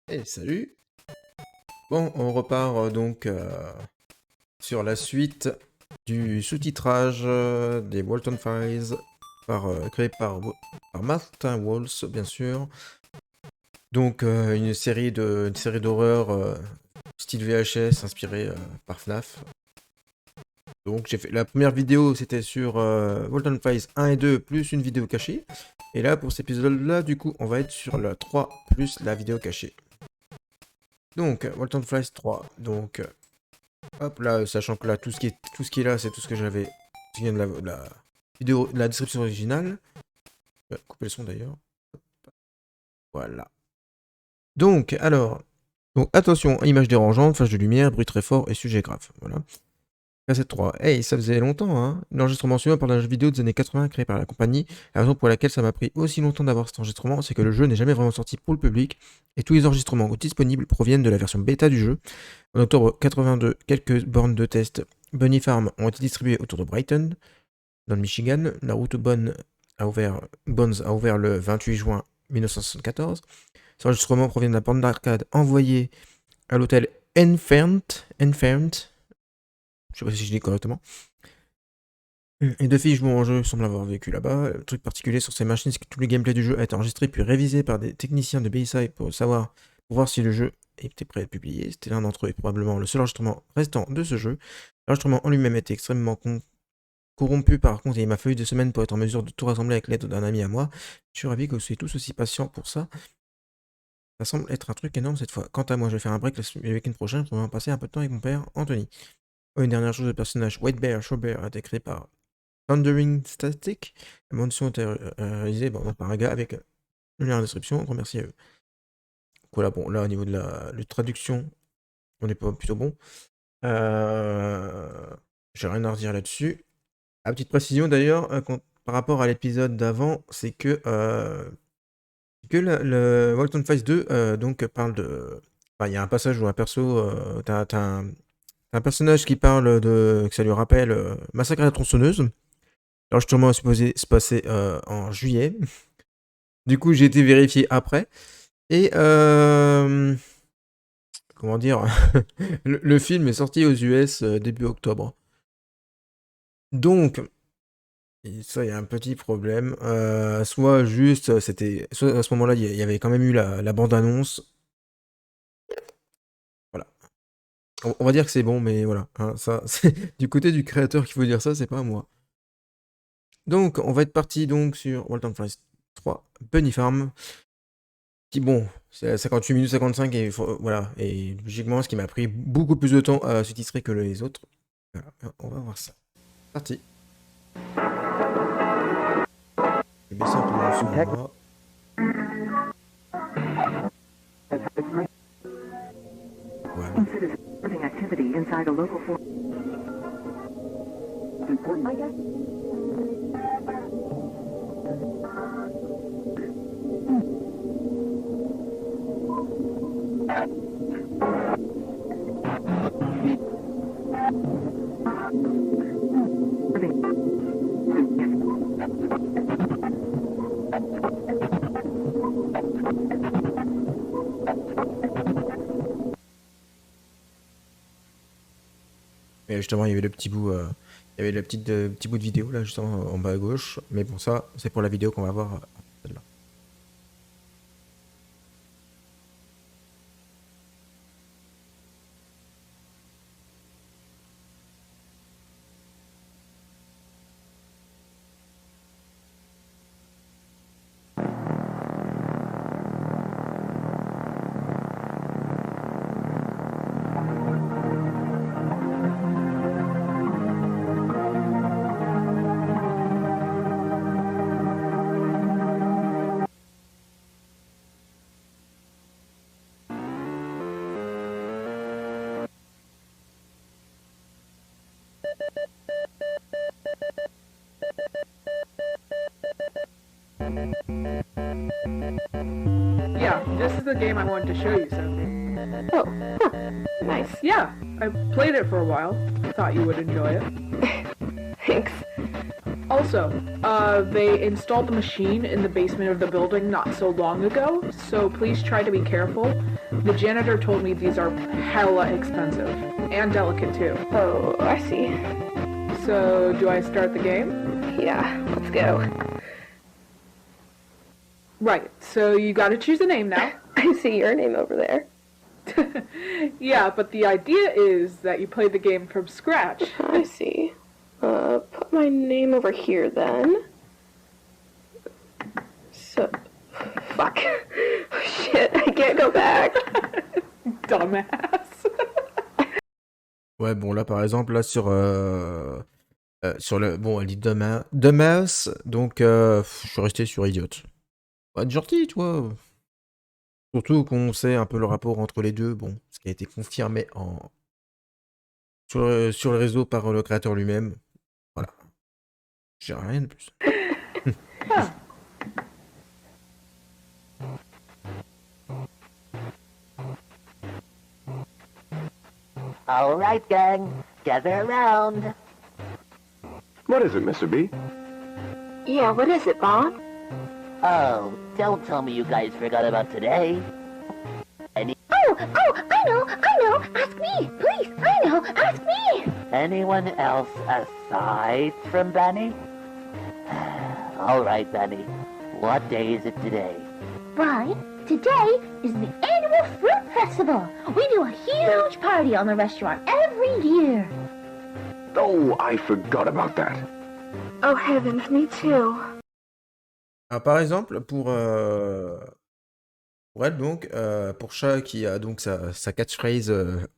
Et salut. Bon, on repart sur la suite du sous-titrage des Walton Files créé par Martin Walls, bien sûr. Donc une série d'horreur style VHS inspirée par FNAF. Donc j'ai fait la première vidéo, c'était sur Walton Files 1 et 2 plus une vidéo cachée. Et là pour cet épisode-là, du coup, on va être sur la 3 plus la vidéo cachée. Donc Walton Files 3. Donc hop là, sachant que là tout ce qui est là, c'est tout ce que j'avais qui vient de la vidéo, de la description originale. Je vais couper le son d'ailleurs. Voilà. Donc donc attention, image dérangeante, flash de lumière, bruit très fort et sujet grave. Voilà. Cassette 3. Hey, ça faisait longtemps, hein. L'enregistrement suivant par un jeu vidéo des années 80 créé par la compagnie. La raison pour laquelle ça m'a pris aussi longtemps d'avoir cet enregistrement, c'est que le jeu n'est jamais vraiment sorti pour le public et tous les enregistrements disponibles proviennent de la version bêta du jeu. En octobre 82, quelques bornes de test Bunny Farm ont été distribuées autour de Brighton, dans le Michigan. La route Bones a ouvert le 28 juin 1974. Ces enregistrements proviennent de la bande d'arcade envoyée à l'hôtel Enfermt, je sais pas si je dis correctement. Et deux filles jouant au jeu semblent avoir vécu là-bas. Le truc particulier sur ces machines, c'est que tout le gameplay du jeu a été enregistré puis révisé par des techniciens de BSI pour voir si le jeu était prêt à être publié. C'était l'un d'entre eux et probablement le seul enregistrement restant de ce jeu. L'enregistrement en lui-même était extrêmement corrompu, par contre, et il m'a fallu 2 semaines pour être en mesure de tout rassembler avec l'aide d'un ami à moi. Je suis ravi que vous soyez tous aussi patients pour ça. Ça semble être un truc énorme cette fois. Quant à moi, je vais faire un break le week-end prochain pour en passer un peu de temps avec mon père, Anthony. Une dernière chose, le personnage White Bear Showbear a été créé par Thundering Static. La bande son était réalisée par un gars avec le lien en description. Grand merci à eux. Voilà, bon, là, au niveau de la traduction, on est pas plutôt bon. J'ai rien à redire là-dessus. À petite précision d'ailleurs, par rapport à l'épisode d'avant, c'est que le Walton Files 2 donc parle de. Il y a un passage où un perso. T'as un personnage qui parle que ça lui rappelle Massacre à la tronçonneuse. L'enregistrement est supposé se passer en juillet. Du coup, j'ai été vérifié après. Et comment dire le film est sorti aux US début octobre. Donc, et ça, il y a un petit problème. Soit juste, soit à ce moment-là, il y avait quand même eu la bande-annonce. Voilà. On va dire que c'est bon, mais voilà. Hein, ça, c'est du côté du créateur qu'il faut dire ça, c'est pas moi. Donc, on va être parti donc sur Walton Files 3, Bunny Farm. Qui, bon, c'est à 58 minutes 55 et voilà. Et logiquement, ce qui m'a pris beaucoup plus de temps à sous-titrer que les autres. Voilà, on va voir ça. Parti. Je vais baisser un peu mon son là. Voilà. Et justement, il y avait le petit bout, il y avait le petit bout de vidéo là, justement en bas à gauche. Mais bon, ça, c'est pour la vidéo qu'on va voir. Celle-là. Yeah, this is the game I wanted to show you something. Oh, huh. Nice. Yeah, I played it for a while. Thought you would enjoy it. Thanks. Also, they installed the machine in the basement of the building not so long ago, so please try to be careful. The janitor told me these are hella expensive. And delicate, too. Oh, I see. So, do I start the game? Yeah, let's go. Right, so you gotta choose a name now. I see your name over there. Yeah, but the idea is that you play the game from scratch. I see. Put my name over here then. So, fuck. Shit, I can't go back. Dumbass. Ouais, bon, là, par exemple, là, sur le... Bon, elle dit dumbass, donc je suis resté sur idiot. Pas de gentil, tu vois. Surtout qu'on sait un peu le rapport entre les deux, bon, ce qui a été confirmé sur le réseau par le créateur lui-même. Voilà. J'ai rien de plus. Huh. All right, gang, gather around. What is it, Mr. B? Yeah, what is it, Bob? Oh, don't tell me you guys forgot about today. Oh, I know. Ask me, please. I know, ask me. Anyone else aside from Benny? All right, Benny. What day is it today? Right, today is the annual fruit festival. We do a huge party on the restaurant every year. Oh, I forgot about that. Oh heavens, me too. Alors, par exemple, pour elle, donc, pour Chat qui a donc sa catchphrase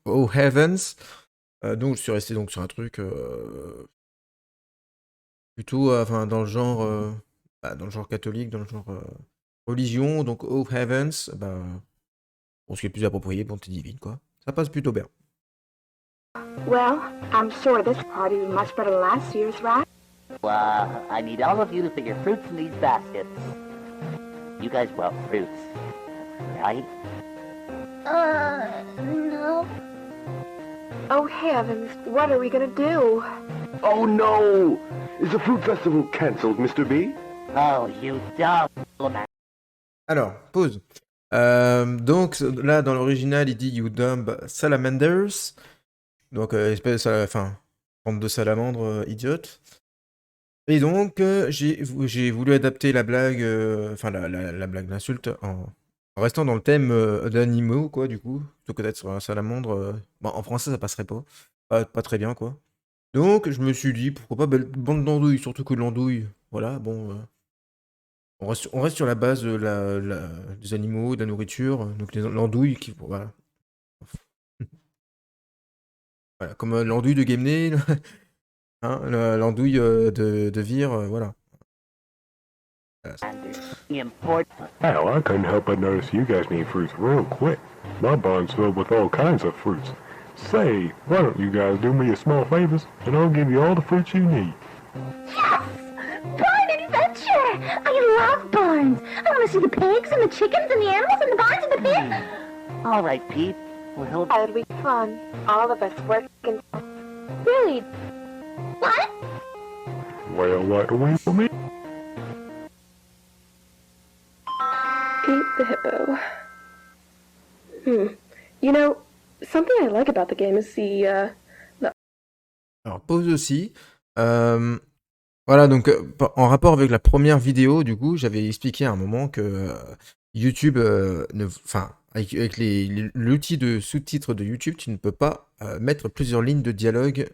Oh Heavens, donc je suis resté donc sur un truc plutôt enfin dans le genre catholique, dans le genre religion, donc Oh Heavens, pour ce qui est plus approprié pour tes divine, quoi. Ça passe plutôt bien. Well, I'm sure this party was much better than last year's, right? I need all of you to put your fruits in these baskets. You guys brought fruits, right? No. Oh heavens, what are we gonna do? Oh no! Is the fruit festival cancelled, Mr. B? Oh, you dumb. Alors, pause. Donc là, dans l'original, il dit You dumb salamanders. Donc, espèce, enfin, bande de salamandres idiotes. Et donc, j'ai voulu adapter la blague, enfin, la blague d'insulte en restant dans le thème d'animaux, quoi, du coup. Plutôt que d'être sur un salamandre. Bon, en français, ça passerait pas. Pas très bien, quoi. Donc, je me suis dit, pourquoi pas, bande d'andouilles, surtout que l'andouille, voilà, bon. On reste sur la base des animaux, de la nourriture, donc l'andouille qui. Voilà. Voilà, comme l'andouille de Guémené, hein, l'andouille de Vire, voilà. Hell, I couldn't help but notice you guys need fruits real quick. My barn's filled with all kinds of fruits. Say, why don't you guys do me a small favors, and I'll give you all the fruits you need. Yes! Barn adventure! I love barns. I want to see the pigs and the chickens and the animals and the barns and the pigs. All right, Pete. Well, It'll be fun. All of us working. Really? What? Well, like the way for me? Eat the hippo. You know, something I like about the game is the Alors, pause aussi. Voilà, donc en rapport avec la première vidéo, du coup, j'avais expliqué à un moment que YouTube, enfin, avec l'outil de sous-titres de YouTube, tu ne peux pas mettre plusieurs lignes de dialogue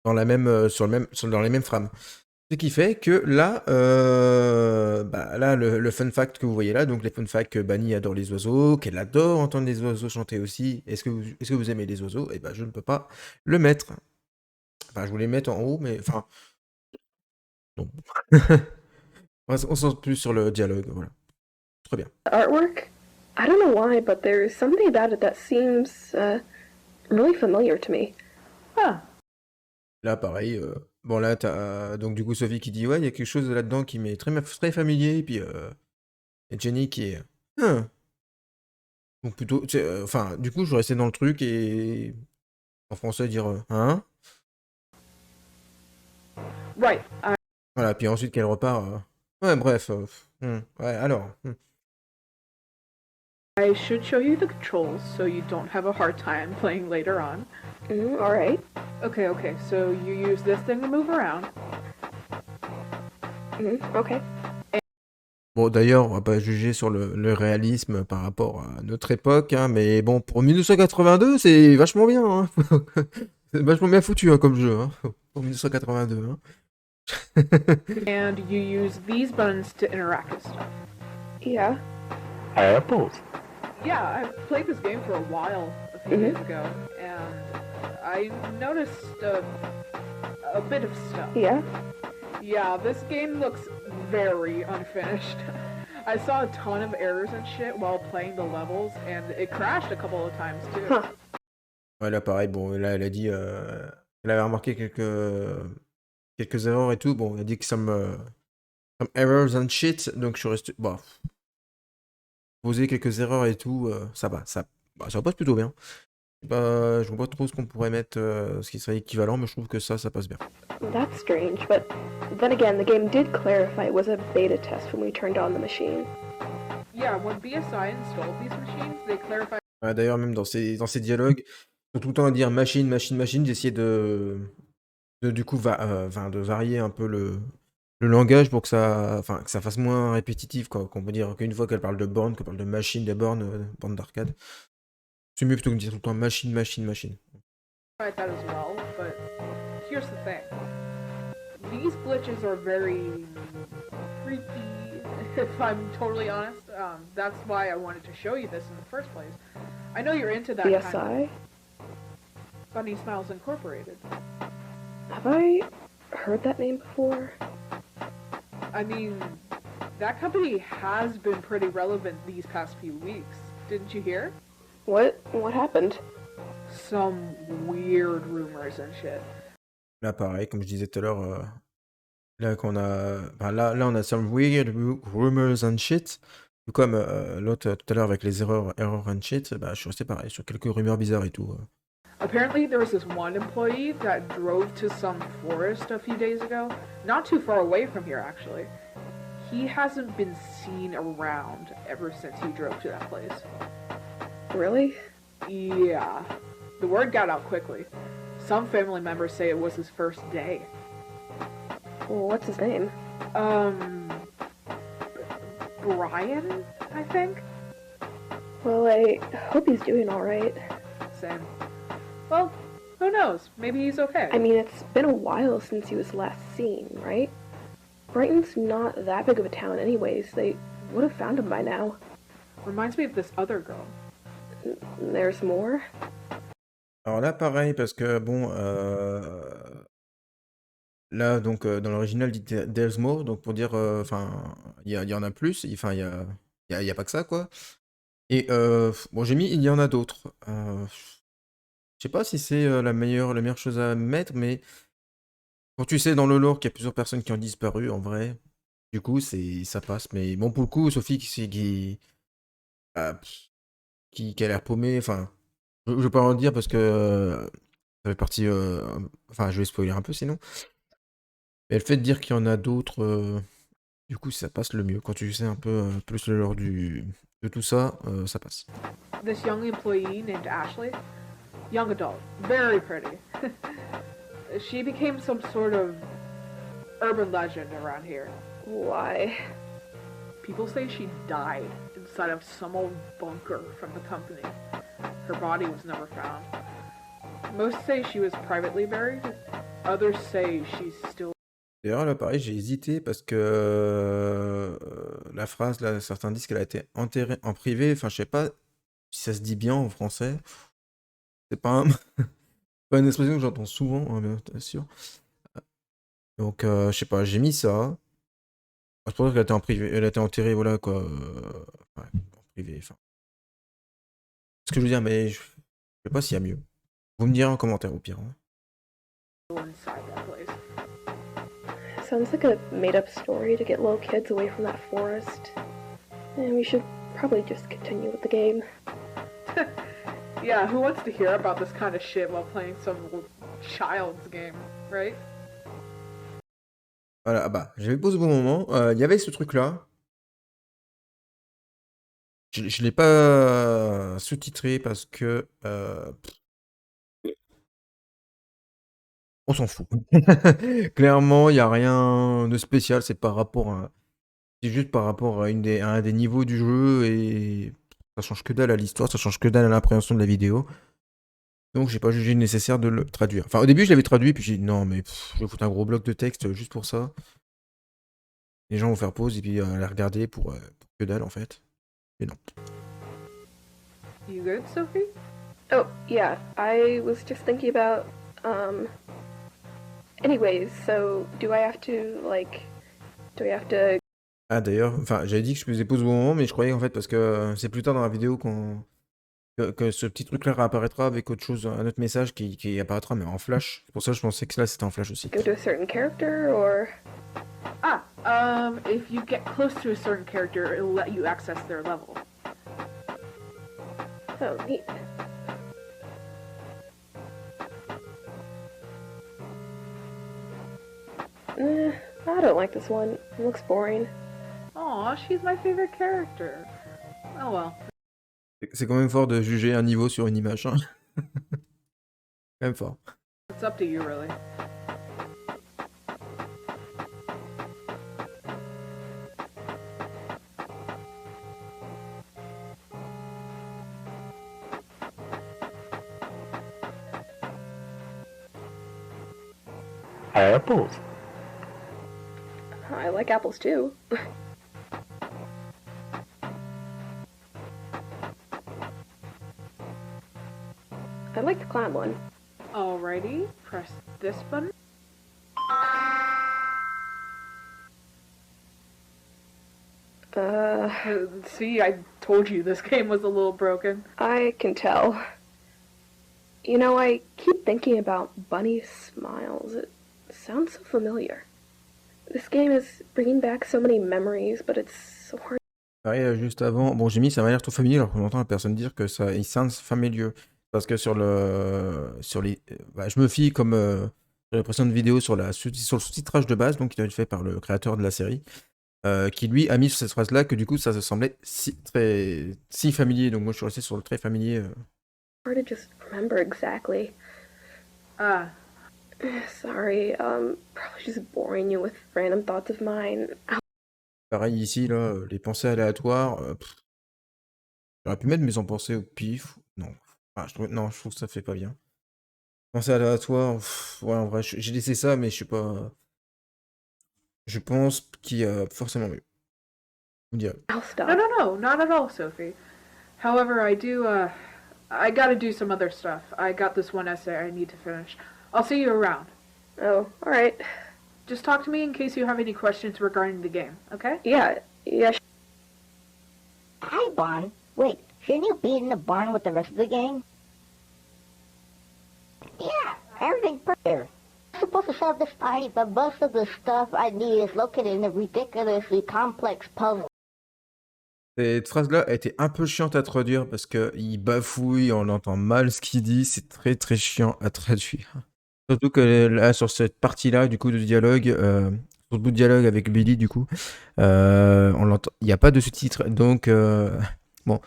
dans la même, dans les mêmes frames. Ce qui fait que là, là, le fun fact que vous voyez là, donc les fun facts que Bunny adore les oiseaux, qu'elle adore entendre les oiseaux chanter aussi. Est-ce que vous aimez les oiseaux? Eh ben, je ne peux pas le mettre. Enfin, je voulais mettre en haut, mais enfin, non. On se concentre plus sur le dialogue, voilà. Très bien. artwork. I don't know why, but there's something about it that seems really familiar to me. Huh. Là, pareil. Bon, là, t'as donc du coup Sophie qui dit ouais, il y a quelque chose là-dedans qui m'est très familier. Et puis et Jenny qui est. Donc plutôt. Enfin, du coup, je restais dans le truc et en français dire hein. Right. Voilà, puis ensuite qu'elle repart. Ouais, bref. Ouais, alors. I should show you the controls so you don't have a hard time playing later on. Alright. Okay, so you use this thing to move around. Okay. Bon, d'ailleurs, on va pas juger sur le réalisme par rapport à notre époque, hein, mais bon, pour 1982, c'est vachement bien, hein. C'est vachement bien foutu, hein, comme jeu, hein, pour 1982, hein. And you use these buttons to interact with stuff. Yeah. Apples. Yeah, I played this game for a while a few days ago, and I noticed a bit of stuff. Yeah. Yeah, this game looks very unfinished. I saw a ton of errors and shit while playing the levels, and it crashed a couple of times too. Huh. Ouais, là, pareil, bon, là, elle a dit... elle avait remarqué quelques erreurs et tout. Bon, elle a dit que some errors and shit, donc je suis resté... Bon, poser quelques erreurs et tout, ça va, ça passe plutôt bien. Je vois pas trop ce qu'on pourrait mettre, ce qui serait équivalent, mais je trouve que ça passe bien. That's strange, but then again, the game did clarify it was a beta test when we turned on the machine. Yeah, when BSI installed these machines, they clarified. Ouais, d'ailleurs, même dans ces dialogues, ils sont tout le temps à dire machine, d'essayer du coup, de varier un peu le langage pour que ça fasse moins répétitif, quoi. Qu'on peut dire qu'une fois qu'elle parle de bornes, qu'elle parle de machine, des bornes, bornes d'arcade. C'est mieux plutôt que de dire tout le temps machine. That as well, but here's the thing. These glitches are very creepy, if I'm totally honest. That's why I wanted to show you this in the first place. I know you're into that kind BSI? of Funny Smiles Incorporated. Have I heard that name before? I mean, that company has been pretty relevant these past few weeks. Didn't you hear? What happened? Some weird rumors and shit. Là, pareil, comme je disais tout à l'heure, là, on a some weird rumors and shit. Tout comme l'autre tout à l'heure avec les errors and shit, je suis resté pareil, sur quelques rumeurs bizarres et tout. Apparently, there was this one employee that drove to some forest a few days ago, not too far away from here, actually. He hasn't been seen around ever since he drove to that place. Really? Yeah. The word got out quickly. Some family members say it was his first day. Well, what's his name? Brian, I think? Well, I hope he's doing alright. Same. Well, who knows? Maybe he's okay. I mean, it's been a while since he was last seen, right? Brighton's not that big of a town anyways. They would have found him by now. Reminds me of this other girl. There's more? Alors là, pareil, parce que bon, là, donc, dans l'original, dit There's more, donc pour dire, il y en a plus, il y a pas que ça, quoi. Et bon, j'ai mis il y en a d'autres. Je sais pas si c'est la meilleure chose à mettre, mais quand tu sais dans le lore qu'il y a plusieurs personnes qui ont disparu, en vrai, du coup, ça passe. Mais bon, pour le coup, Sophie qui a l'air paumée, enfin, je vais pas en dire parce que ça fait partie. Je vais spoiler un peu sinon. Mais le fait de dire qu'il y en a d'autres, du coup, ça passe le mieux. Quand tu sais un peu plus le lore de tout ça, ça passe. This young employee named Ashley, young adult, very pretty. She became some sort of urban legend around here. Why? People say she died inside of some old bunker from the company. Her body was never found. Most say she was privately buried. Others say she's still. D'ailleurs, là, pareil, j'ai hésité parce que la phrase, là, certains disent qu'elle a été enterrée en privé. Enfin, je sais pas si ça se dit bien en français. C'est pas, pas une expression que j'entends souvent, hein, bien sûr. Donc, je sais pas, j'ai mis ça. Je pense qu'elle était en privé, elle a été enterrée, voilà quoi. En privé, enfin. Ce que je veux dire, mais je sais pas s'il y a mieux. Vous me direz en commentaire au pire. Hein. inside that place. Sounds like a made-up story to get little kids away from that forest. And we should probably just continue with the game. Yeah, who wants to hear about this kind of shit while playing some child's game, right? Voilà, ah bah, j'avais posé au bon moment. Il y avait ce truc-là. Je l'ai pas sous-titré parce que on s'en fout. Clairement, il y a rien de spécial. C'est juste par rapport à à un des niveaux du jeu et ça change que dalle à l'histoire, ça change que dalle à l'appréhension de la vidéo. Donc j'ai pas jugé nécessaire de le traduire. Enfin, au début, je l'avais traduit, puis j'ai dit non, mais je vais foutre un gros bloc de texte juste pour ça. Les gens vont faire pause et puis la regarder pour que dalle en fait. Et non. You good, Sophie? Oh, yeah, I was just thinking about, anyways, so do I have to Ah d'ailleurs, enfin j'avais dit que je faisais pause au bon moment, mais je croyais en fait parce que c'est plus tard dans la vidéo que ce petit truc-là réapparaîtra avec autre chose, un autre message qui apparaîtra mais en flash. C'est pour ça que je pensais que là c'était en flash aussi. go to a certain character, or... If you get close to a certain character, it'll let you access their level. Oh, neat. I don't like this one. It looks boring. Aw, she's my favorite character. Oh well. C'est quand même fort de juger un niveau sur une image. Hein. Quand même fort. It's up to you, really. Apples. I like apples too. I like the clown one. Alrighty, press this button. See, I told you this game was a little broken. I can tell. You know, I keep thinking about Bunny Smiles. It sounds so familiar. This game is bringing back so many memories, but it's so hard. Pareil, juste avant, bon j'ai mis ça m'a l'air trop familier alors qu'on entend la personne dire que ça il sounds familiar. Parce que sur les. Bah, je me fie comme sur les précédentes vidéos sur le sous-titrage de base, donc qui doit être fait par le créateur de la série. Qui lui a mis sur cette phrase-là que du coup ça se semblait si familier, donc moi je suis resté sur le très familier. Hard to just remember exactly. Sorry, probably just boring you with random thoughts of mine. Pareil ici, là, les pensées aléatoires. J'aurais pu mettre mes en pensées au pif. Non. Enfin, je trouve que ça fait pas bien. Pensées aléatoires, ouais, en vrai, j'ai laissé ça, mais je sais pas. Je pense qu'il y a forcément mieux. Vous direz. I'll stop. No, not at all, Sophie. However, I gotta do some other stuff. I got this one essay I need to finish. I'll see you around. Oh, alright. Just talk to me in case you have any questions regarding the game, okay? Yeah. Hi, Barn. Wait, shouldn't you be in the barn with the rest of the gang? Yeah, everything's perfect. I'm supposed to solve this party, but most of the stuff I need is located in a ridiculously complex puzzle. Cette phrase-là a été un peu chiante à traduire parce qu'il bafouille, on entend mal ce qu'il dit, c'est très très chiant à traduire. Surtout que là, sur cette partie-là, du coup, de dialogue, sur le bout de dialogue avec Billy, du coup, on l'entend, il n'y a pas de sous-titres, donc bon.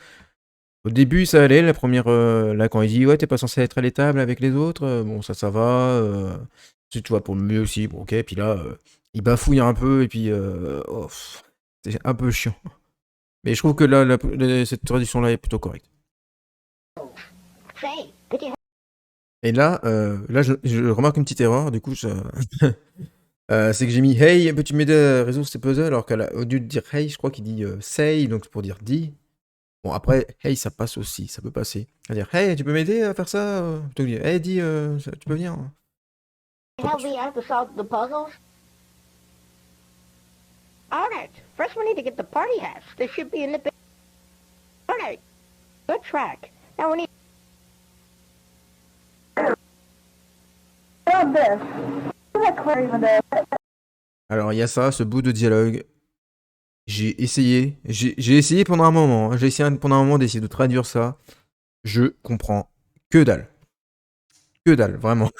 Au début, ça allait, la première, là, quand il dit, ouais, t'es pas censé être à l'étable avec les autres, bon, ça va, si tu vois, pour le mieux aussi, bon, ok, puis là, il bafouille un peu, et puis, c'est un peu chiant. Mais je trouve que là, cette traduction-là est plutôt correcte. Say, could you Et là, je remarque une petite erreur, du coup, c'est que j'ai mis hey, peux-tu m'aider à résoudre ces puzzles alors qu'au lieu de dire hey, je crois qu'il dit say, donc pour dire dis. Bon, après, hey, ça passe aussi, ça peut passer. C'est-à-dire hey, tu peux m'aider à faire ça plutôt que dire hey, dis, tu peux venir. help me out to solve the puzzles? Alright, first we need to get the party hats. They should be in the... Alright, good track. Now we need... Alors, il y a ça, ce bout de dialogue. J'ai essayé pendant un moment, hein, j'ai essayé pendant un moment d'essayer de traduire ça. Je comprends que dalle. Que dalle, vraiment.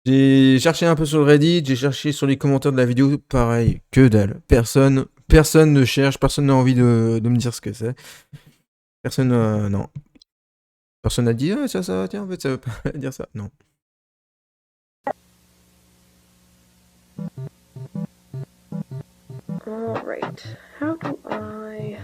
J'ai cherché un peu sur le Reddit, j'ai cherché sur les commentaires de la vidéo, pareil, que dalle. Personne ne cherche, personne n'a envie de me dire ce que c'est. Personne, non. Personne n'a dit, ah, ça, tiens, en fait, ça veut pas dire ça. Non. Alright, how do I...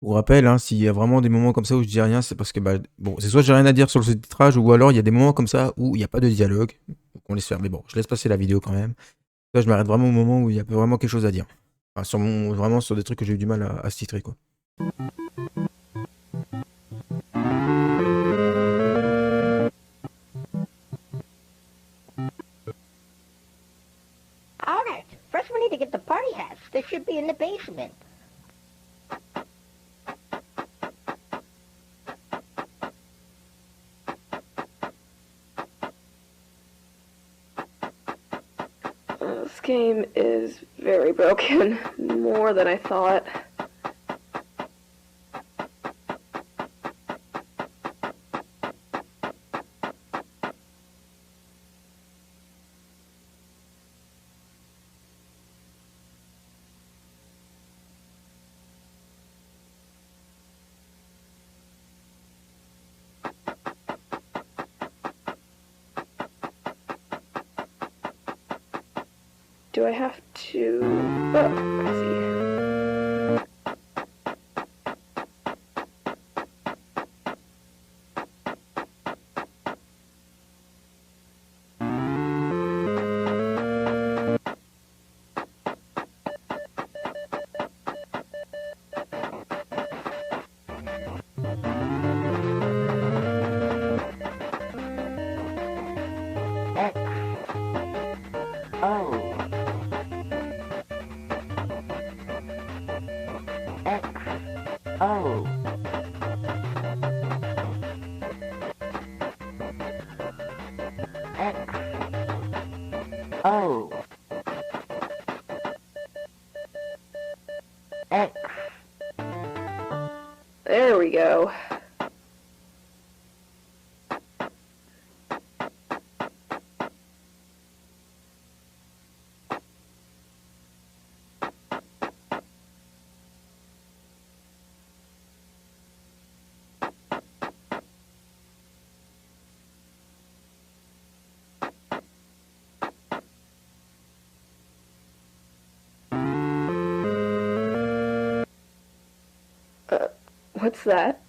Pour rappel, hein, s'il y a vraiment des moments comme ça où je dis rien, c'est parce que, bah, bon, c'est soit j'ai rien à dire sur le sous-titrage, ou alors il y a des moments comme ça où il n'y a pas de dialogue. Donc on laisse faire. Mais bon, je laisse passer la vidéo quand même. Là, je m'arrête vraiment au moment où il y a vraiment quelque chose à dire. Enfin, vraiment sur des trucs que j'ai eu du mal à se titrer, quoi. All right. First, we need to get the party hats. They should be in the basement. This game is very broken, more than I thought. Do I have to... Oh, I see. X. O. X. O. X. O. X. There we go. What's that?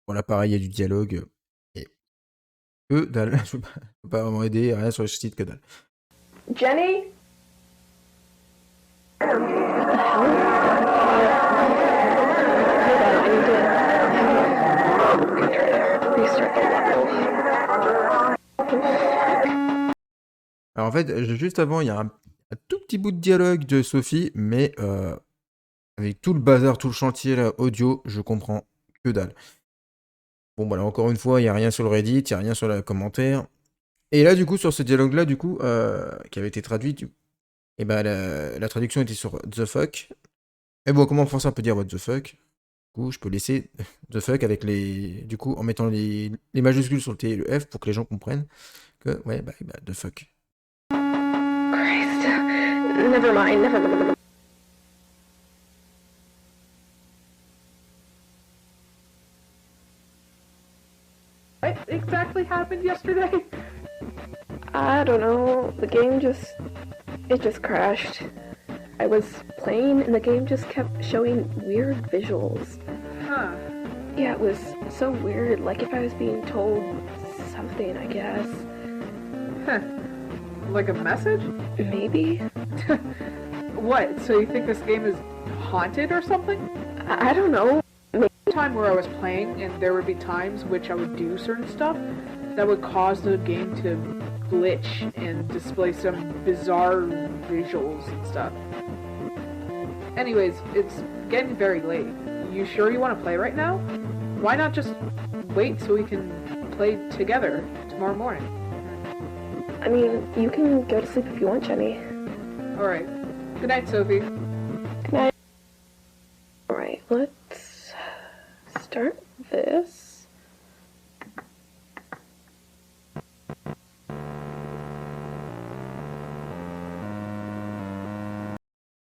Voilà, pareil, il y a du dialogue. Et que dalle. Je peux pas vraiment aider, rien sur le site, que dalle. Jenny? What the hell? Hold on, I need to restart the level. Alors en fait, juste avant, il y a un tout petit bout de dialogue de Sophie, mais avec tout le bazar, tout le chantier là, audio, je comprends que dalle. Bon, voilà, encore une fois, il n'y a rien sur le Reddit, il n'y a rien sur le commentaire. Et là, du coup, sur ce dialogue-là, du coup, qui avait été traduit, et ben la traduction était sur The fuck. Et bon, comment en français on peut dire what the fuck? Du coup, je peux laisser the fuck avec les. Du coup, en mettant les majuscules sur le T et le F pour que les gens comprennent que, ouais, bah the fuck. Christ. Never mind, never mind. exactly happened yesterday? I don't know. The game just crashed. I was playing and the game just kept showing weird visuals. Huh. Yeah, it was so weird, like if I was being told something, I guess. Huh. Like a message? Maybe? What? So you think this game is haunted or something? I don't know. Time where I was playing and there would be times which I would do certain stuff that would cause the game to glitch and display some bizarre visuals and stuff. Anyways, it's getting very late. You sure you want to play right now? Why not just wait so we can play together tomorrow morning? I mean, you can go to sleep if you want, Jenny. Alright. Good night, Sophie. Good night. Alright, let's start this.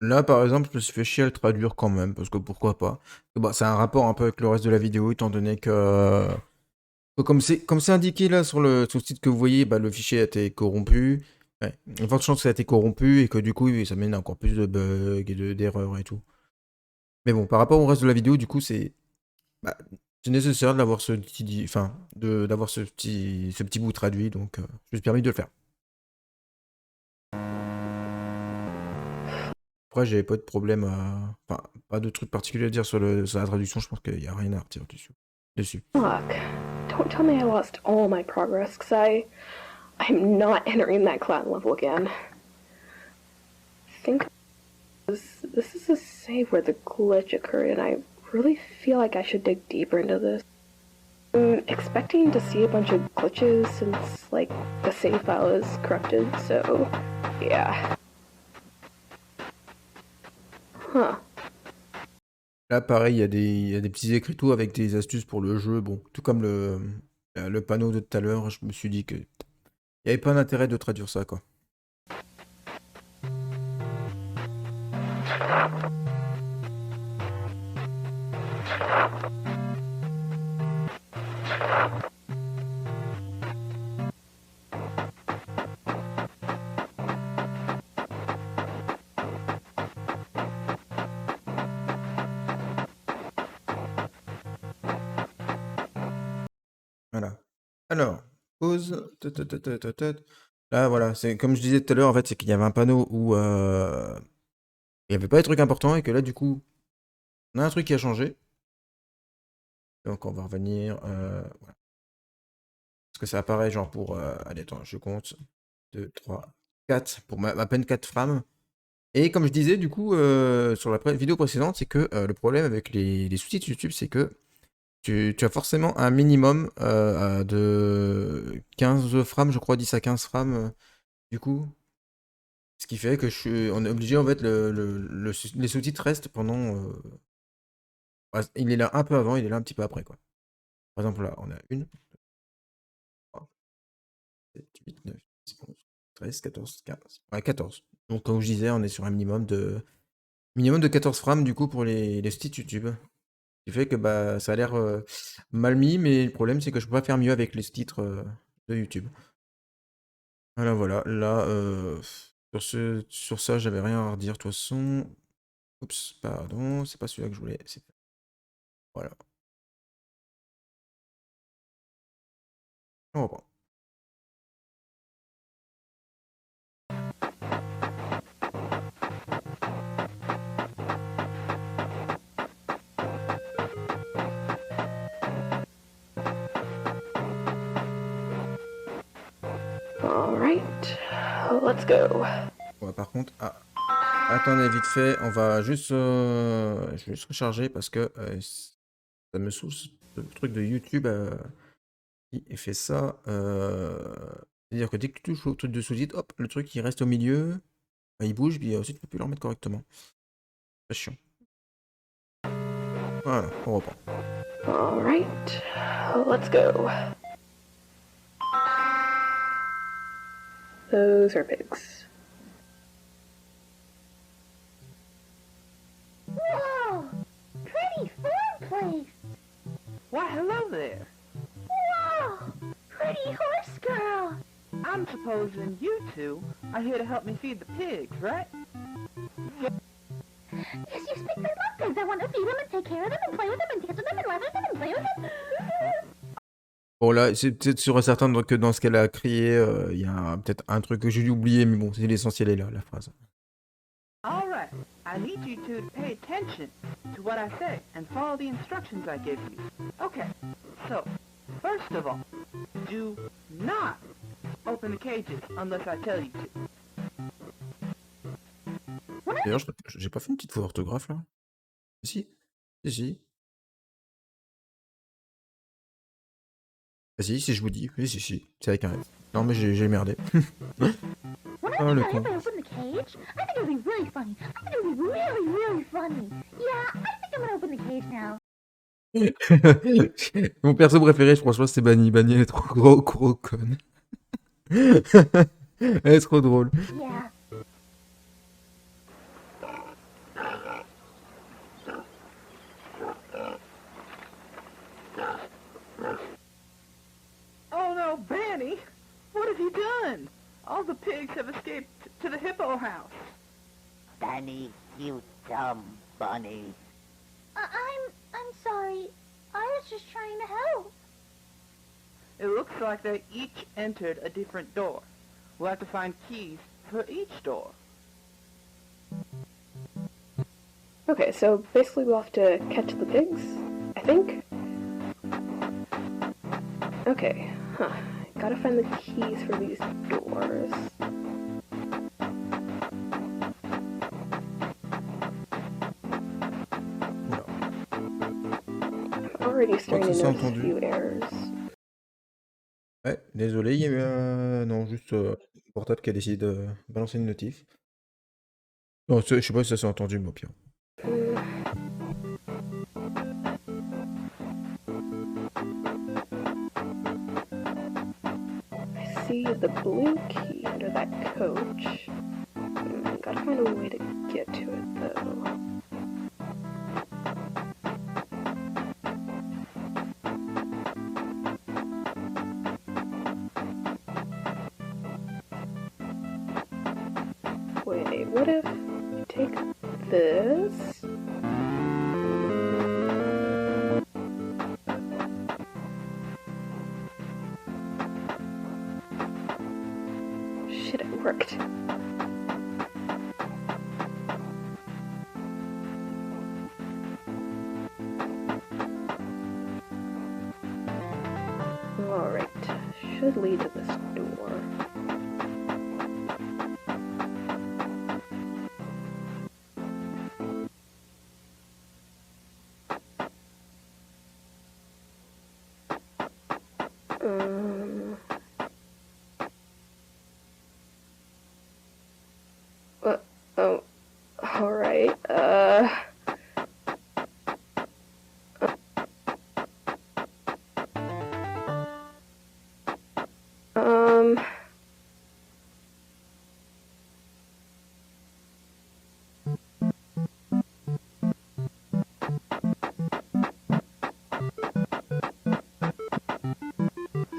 Là, par exemple, je me suis fait chier à le traduire quand même, parce que pourquoi pas. Bah, c'est un rapport un peu avec le reste de la vidéo, étant donné que comme c'est indiqué là sur le site que vous voyez, bah, le fichier a été corrompu. Ouais. Il y a forte chance que ça a été corrompu et que du coup, ça mène à encore plus de bugs et d'erreurs et tout. Mais bon, par rapport au reste de la vidéo, du coup, c'est nécessaire d'avoir ce petit, enfin, d'avoir ce petit bout traduit, donc je me suis permis de le faire. Après, j'avais pas de problème à... Enfin, pas de truc particulier à dire sur la traduction, je pense qu'il n'y a rien à retirer dessus. Look, don't tell me I lost all my progress, cause I'm not entering that clown level again. Think this is a save where the glitch occurred, and I really feel like I should dig deeper into this. I'm expecting to see a bunch of glitches since, like, the save file is corrupted, so yeah. Huh. Là, pareil, il y a des petits écriteaux avec des astuces pour le jeu. Bon, tout comme le panneau de tout à l'heure, je me suis dit que il n'y avait pas d'intérêt de traduire ça, quoi. Voilà. Alors, pause. Là, voilà, c'est comme je disais tout à l'heure, en fait, c'est qu'il y avait un panneau où il n'y avait pas de trucs importants et que là, du coup, on a un truc qui a changé. Donc, on va revenir. Voilà. Parce que ça apparaît genre pour. Allez, attends, je compte. 2, 3, 4. Pour à peine 4 frames. Et comme je disais, du coup, sur la vidéo précédente, c'est que le problème avec les sous-titres YouTube, c'est que tu as forcément un minimum de 15 frames, je crois, 10 à 15 frames, du coup. Ce qui fait que on est obligé, en fait, les sous-titres restent pendant... il est là un peu avant, il est là un petit peu après, quoi. Par exemple, là, on a 1, 2, 3, 7, 8, 9, 10, 11, 13, 14, 15. Ouais, 14. Donc, comme je disais, on est sur un minimum de 14 frames, du coup, pour les sous-titres YouTube. Ce qui fait que bah, ça a l'air mal mis, mais le problème, c'est que je peux pas faire mieux avec les sous-titres de YouTube. Voilà, voilà. Là, sur ça, j'avais rien à redire de toute façon. Oups, pardon, c'est pas celui-là que je voulais. Voilà. On reprend. Alright, let's go. Ouais, par contre, attendez vite fait, on va juste, je vais juste recharger parce que ça me saoule le truc de YouTube qui fait ça. C'est-à-dire que dès que tu touches au truc de sous-titres, hop, le truc il reste au milieu, il bouge, puis ensuite tu peux plus le remettre correctement. C'est chiant. Voilà, on reprend. Alright, let's go. Those are pigs. Whoa! Pretty fun place. Why, hello there. Whoa! Pretty supposing you two are here to help me feed the pigs, right? Yes, you speak my love pigs. I want to feed them and take care of them and play with them and dance with them and laugh with them and play with them. Bon, là, c'est peut-être sûr et certain que dans ce qu'elle a crié, il y a peut-être un truc que j'ai oublié, mais bon, c'est l'essentiel est là, la phrase. All right. I need you two to pay attention to what I say and follow the instructions I give you. Okay. So, first of all, do not open the cages unless I tell you to. D'ailleurs, j'ai pas fait une petite faute d'orthographe, là? Si. Si. Ah si, si je vous dis. Oui, si. C'est avec un F. Non, mais j'ai merdé. When Oh, I le tell you con. if I open the cage, I think it'll be really funny. I think it'll be really, really funny. Yeah, I think I'm gonna open the cage now. Mon perso préféré, franchement, c'est Bunny. Bunny, elle est trop gros conne. Elle est trop drôle. Yeah. Oh no, Banny! What have you done? All the pigs have escaped to the hippo house. Benny, you dumb bunny. I'm sorry. I was just trying to help. It looks like they each entered a different door. We'll have to find keys for each door. Okay, so basically we'll have to catch the pigs, I think. Okay, gotta find the keys for these doors. I'm already starting to notice a few errors. Ouais, désolé, il y a eu non, juste le portable qui a décidé de balancer une notif. Non, je sais pas si ça s'est entendu, mais au pire. I see the blue key under that coach. Gotta find a way to get to it, though. Wait, what if you take this? Shit, it worked. Alright, should lead to this door. Oh, alright,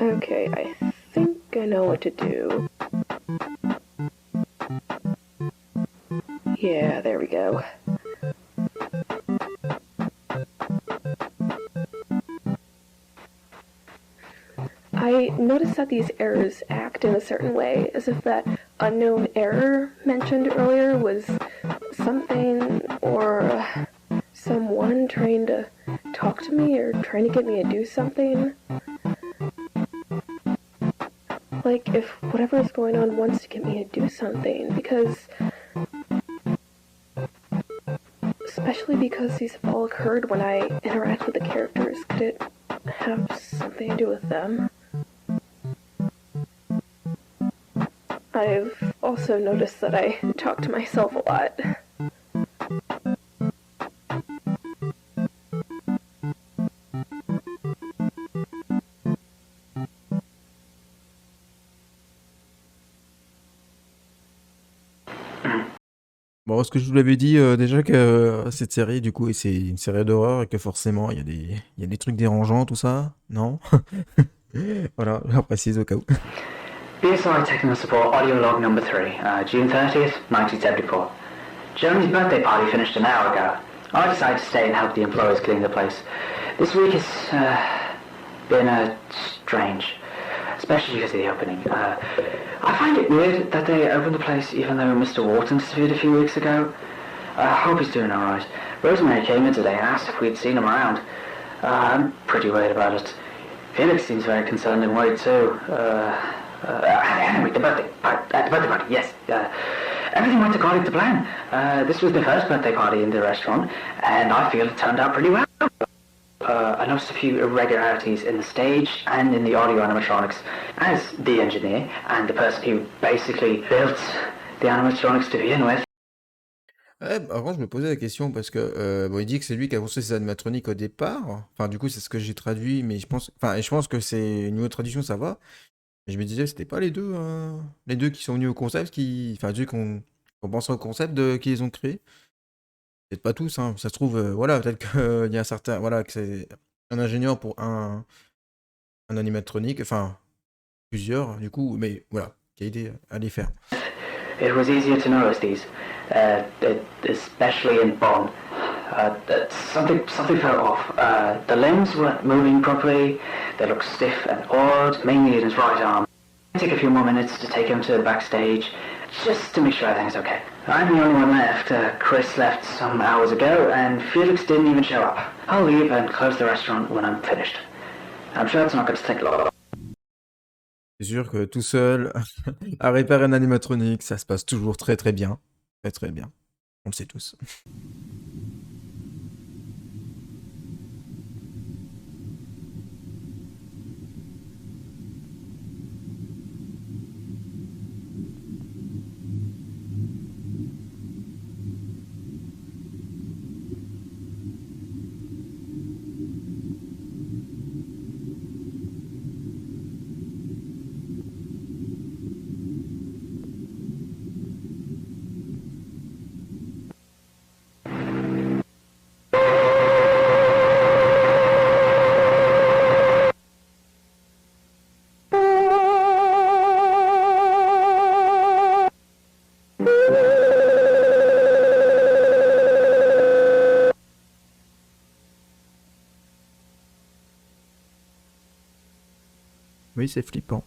okay, I think I know what to do. Yeah, there we go. I noticed that these errors act in a certain way, as if that unknown error mentioned earlier was something or someone trying to talk to me or trying to get me to do something. Like if whatever is going on wants to get me to do something, because especially because these have all occurred when I interact with the characters. Could it have something to do with them? I've also noticed that I talk to myself a lot. Bon, ce que je vous l'avais dit déjà que cette série, du coup, c'est une série d'horreur et que forcément, il y a des trucs dérangeants, tout ça, non? Voilà, je précise au cas où. BSI Technical Support Audio Log Number 3, June 30th, 1974. Jeremy's birthday party finished an hour ago. I decided to stay and help the employees clean the place. This week has been strange, especially because of the opening. I find it weird that they opened the place even though Mr. Wharton disappeared a few weeks ago. I hope he's doing alright. Rosemary came in today and asked if we'd seen him around. I'm pretty worried about it. Felix seems very concerned and worried too. Anyway, the birthday party, yes. Everything went according to plan. This was the first birthday party in the restaurant, and I feel it turned out pretty well. I noticed a few irregularities in the stage and in the audio animatronics. As the engineer and the person who basically built the animatronics to begin with. Ouais, avant, je me posais la question parce que bon, il dit que c'est lui qui a construit ses animatroniques au départ. Enfin, du coup, c'est ce que j'ai traduit, mais je pense que c'est une autre traduction, ça va. Et je me disais, c'était pas les deux qui sont venus au concept, enfin, ceux qui ont pensé au concept qui les ont créés. Peut-être pas tous, hein. Ça se trouve, voilà, peut-être qu'il y a un certain, voilà, que c'est un ingénieur pour un animatronique, enfin, plusieurs, du coup, mais voilà, qui a aidé à les faire. It was easier to notice these, especially in Bonn. Something fell off. The limbs weren't moving properly. They looked stiff and odd, mainly in his right arm. It took a few more minutes to take him to the backstage, just to make sure everything's okay. I'm the only one left. Chris left some hours ago, and Felix didn't even show up. I'll leave and close the restaurant when I'm finished. I'm sure it's not going to take long. C'est sûr que tout seul, à réparer un animatronique, ça se passe toujours très très bien. Très très bien. On le sait tous. Oui, c'est flippant.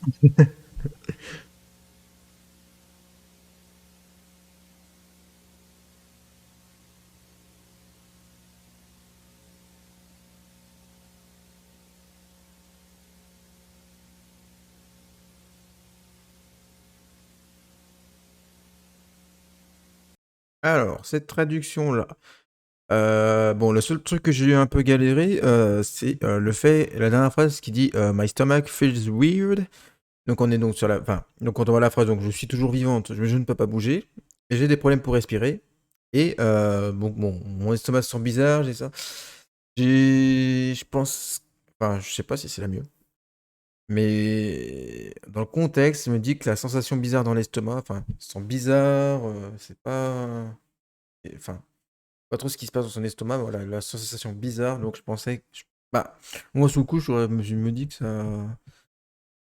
Alors, cette traduction-là. Bon, le seul truc que j'ai eu un peu galéré, c'est la dernière phrase qui dit My stomach feels weird. Donc on est donc sur donc quand on voit la phrase, donc je suis toujours vivante, je ne peux pas bouger, et j'ai des problèmes pour respirer, et bon, mon estomac se sent bizarre, j'ai ça. Je pense, enfin, je sais pas si c'est la mieux, mais dans le contexte, il me dit que la sensation bizarre dans l'estomac, enfin, ça sent bizarre, c'est pas, enfin, pas trop ce qui se passe dans son estomac, voilà, la sensation bizarre, donc je pensais, bah, moi sous le coup, je me dis que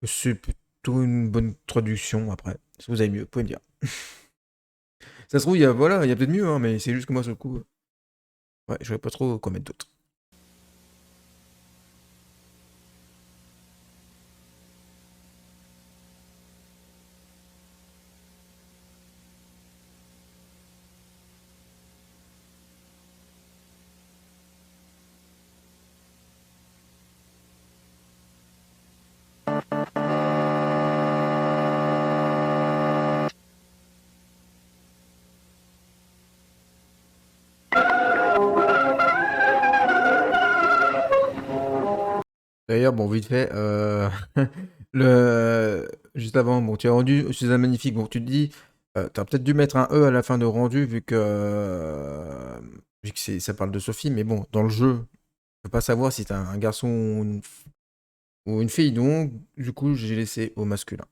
c'est plutôt une bonne traduction après. Si vous avez mieux, vous pouvez me dire. Ça se trouve, il y a peut-être mieux, hein, mais c'est juste que moi, sur le coup, ouais, je ne pas trop quoi mettre d'autre. D'ailleurs, bon, vite fait, juste avant, bon, tu as rendu chez un magnifique, bon, tu te dis, t'as peut-être dû mettre un E à la fin de rendu, vu que ça parle de Sophie, mais bon, dans le jeu, tu peux pas savoir si t'as un garçon ou une fille, donc, du coup, j'ai laissé au masculin.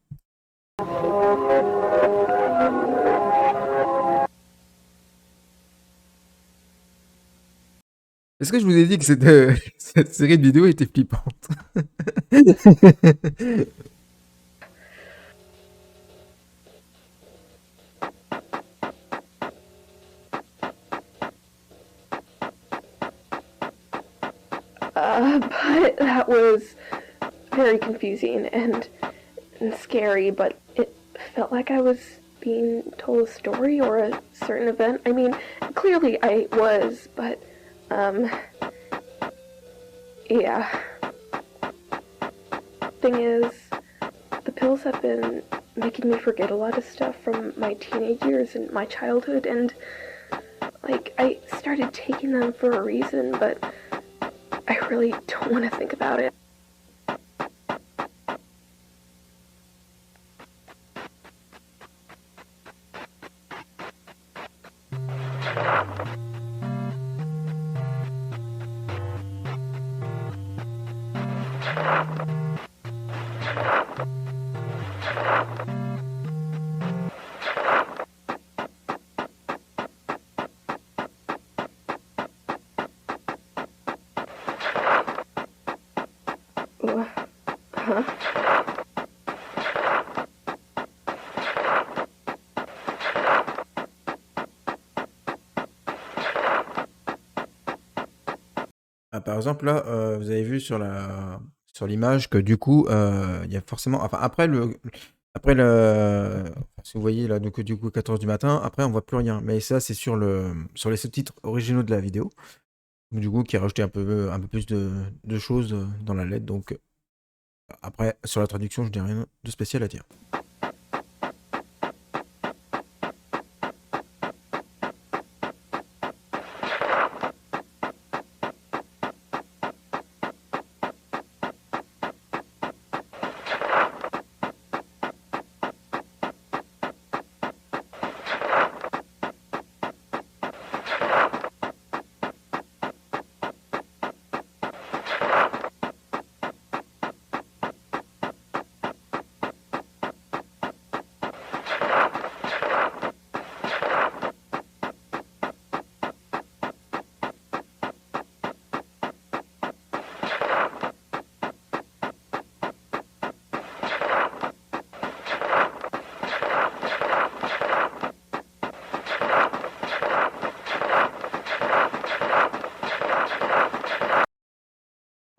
Est-ce que je vous ai dit que cette série de vidéos était flippante? But that was very confusing and scary, but it felt like I was being told a story or a certain event. I mean, clearly I was, but, yeah. Thing is, the pills have been making me forget a lot of stuff from my teenage years and my childhood, and, like, I started taking them for a reason, but I really don't want to think about it. Huh? Ah, par exemple, là, vous avez vu sur l'image que du coup, il y a forcément. Enfin, si vous voyez là, donc, du coup, 14 du matin, après, on voit plus rien. Mais ça, c'est sur les sous-titres originaux de la vidéo. Donc, du coup, qui a rajouté un peu plus de choses dans la lettre. Donc, après, sur la traduction, je n'ai rien de spécial à dire.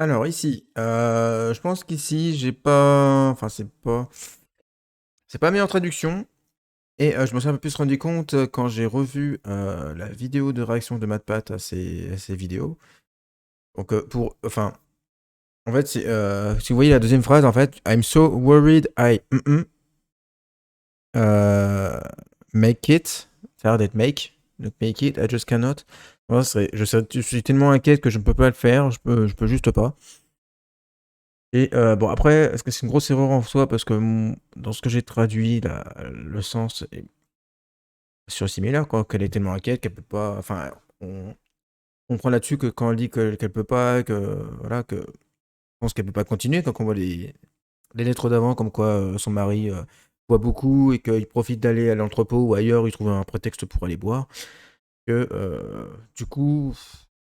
Alors ici, je pense qu'ici j'ai pas, enfin c'est pas mis en traduction et je me suis un peu plus rendu compte quand j'ai revu la vidéo de réaction de MatPat à ces vidéos. Donc enfin, en fait, si vous voyez la deuxième phrase, en fait, I'm so worried make it, faire d'être make it, I just cannot. Moi, je suis tellement inquiète que je ne peux pas le faire, je peux juste pas. Et bon, après, est-ce que c'est une grosse erreur en soi? Parce que dans ce que j'ai traduit, le sens est sur similaire, quoi, qu'elle est tellement inquiète qu'elle peut pas. Enfin, on comprend là-dessus que quand elle dit qu'elle peut pas, voilà, que je pense qu'elle peut pas continuer, quand on voit les lettres d'avant, comme quoi son mari boit beaucoup et qu'il profite d'aller à l'entrepôt ou ailleurs, il trouve un prétexte pour aller boire. Que du coup,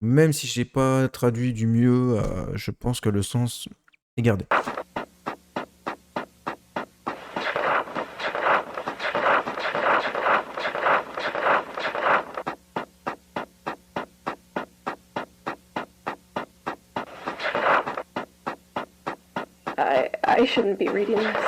même si j'ai pas traduit du mieux, je pense que le sens est gardé. I shouldn't be reading this.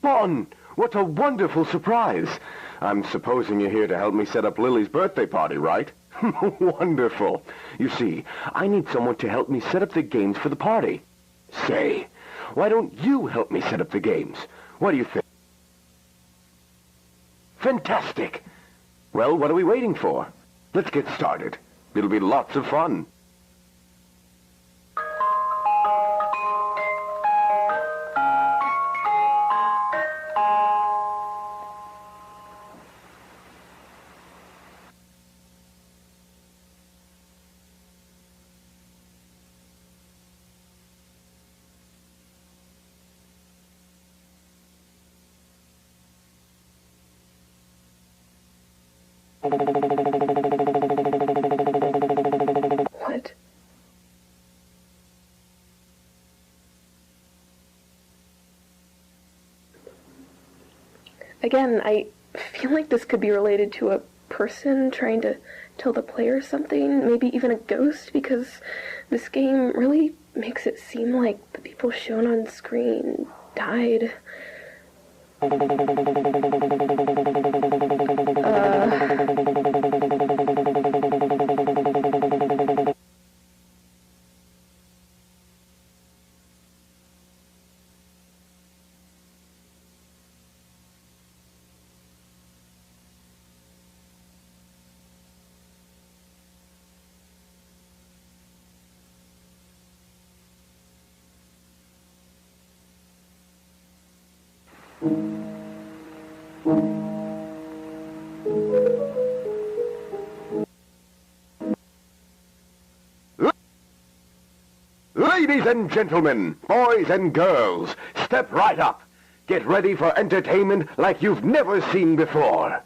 Bon, what a wonderful surprise. I'm supposing you're here to help me set up Lily's birthday party, right? Wonderful. You see, I need someone to help me set up the games for the party. Say, why don't you help me set up the games? What do you think? Fantastic. Well, what are we waiting for? Let's get started. It'll be lots of fun. What? Again, I feel like this could be related to a person trying to tell the player something, maybe even a ghost, because this game really makes it seem like the people shown on screen died. Ladies and gentlemen, boys and girls, step right up. Get ready for entertainment like you've never seen before.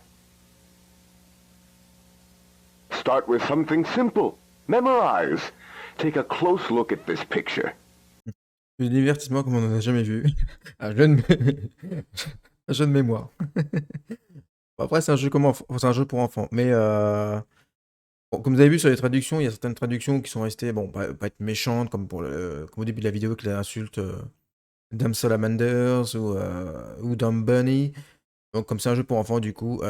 Start with something simple. Memorize. Take a close look at this picture. Le divertissement comme on n'en a jamais vu. Un jeune, un jeu de mémoire. Bon, après, c'est un jeu c'est un jeu pour enfants. Mais bon, comme vous avez vu sur les traductions, il y a certaines traductions qui sont restées, bon, pas être méchantes, comme comme au début de la vidéo, qui insulte Dumb Salamanders ou Dumb Bunny. Donc, comme c'est un jeu pour enfants, du coup,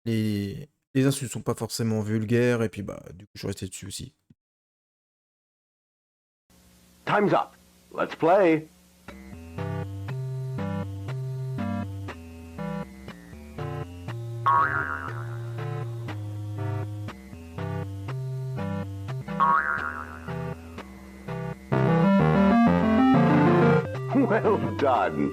les insultes sont pas forcément vulgaires, et puis bah, du coup, je suis resté dessus aussi. Time's up. Let's play. Well done.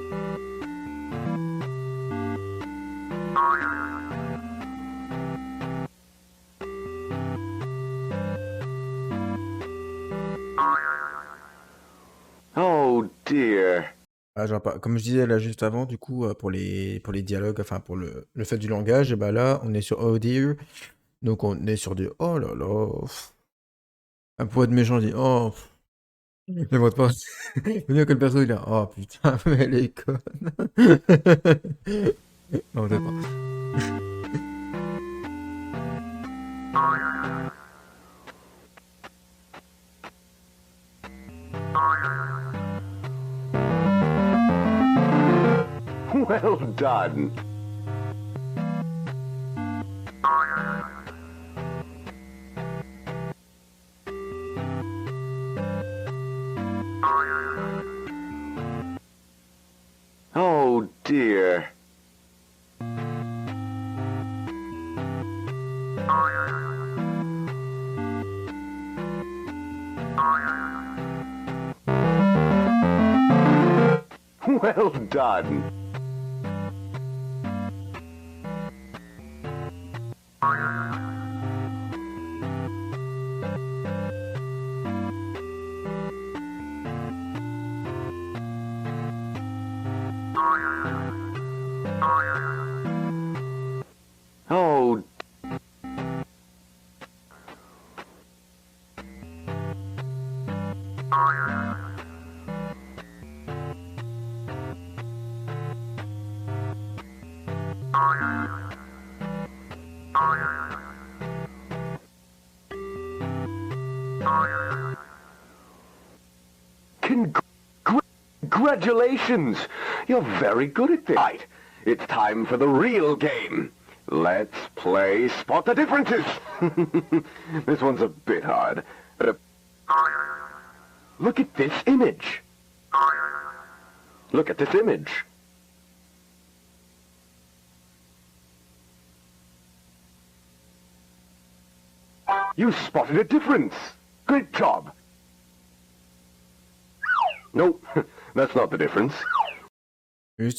Oh dear. Comme je disais là juste avant, du coup, pour les dialogues, enfin pour le fait du langage, et bah là, on est sur oh dear. Donc on est sur du oh là là. Un poète méchant dit oh. Ne vote pas. Faut dire que le perso il est oh putain, mais elle est conne. Non, peut-être pas. Well done. Oh dear. Well done. Oh. Congratulations! You're very good at this. Right. It's time for the real game. Let's play Spot the Differences. This one's a bit hard. But look at this image. Look at this image. You spotted a difference. Great job. Nope, that's not the difference. J'ai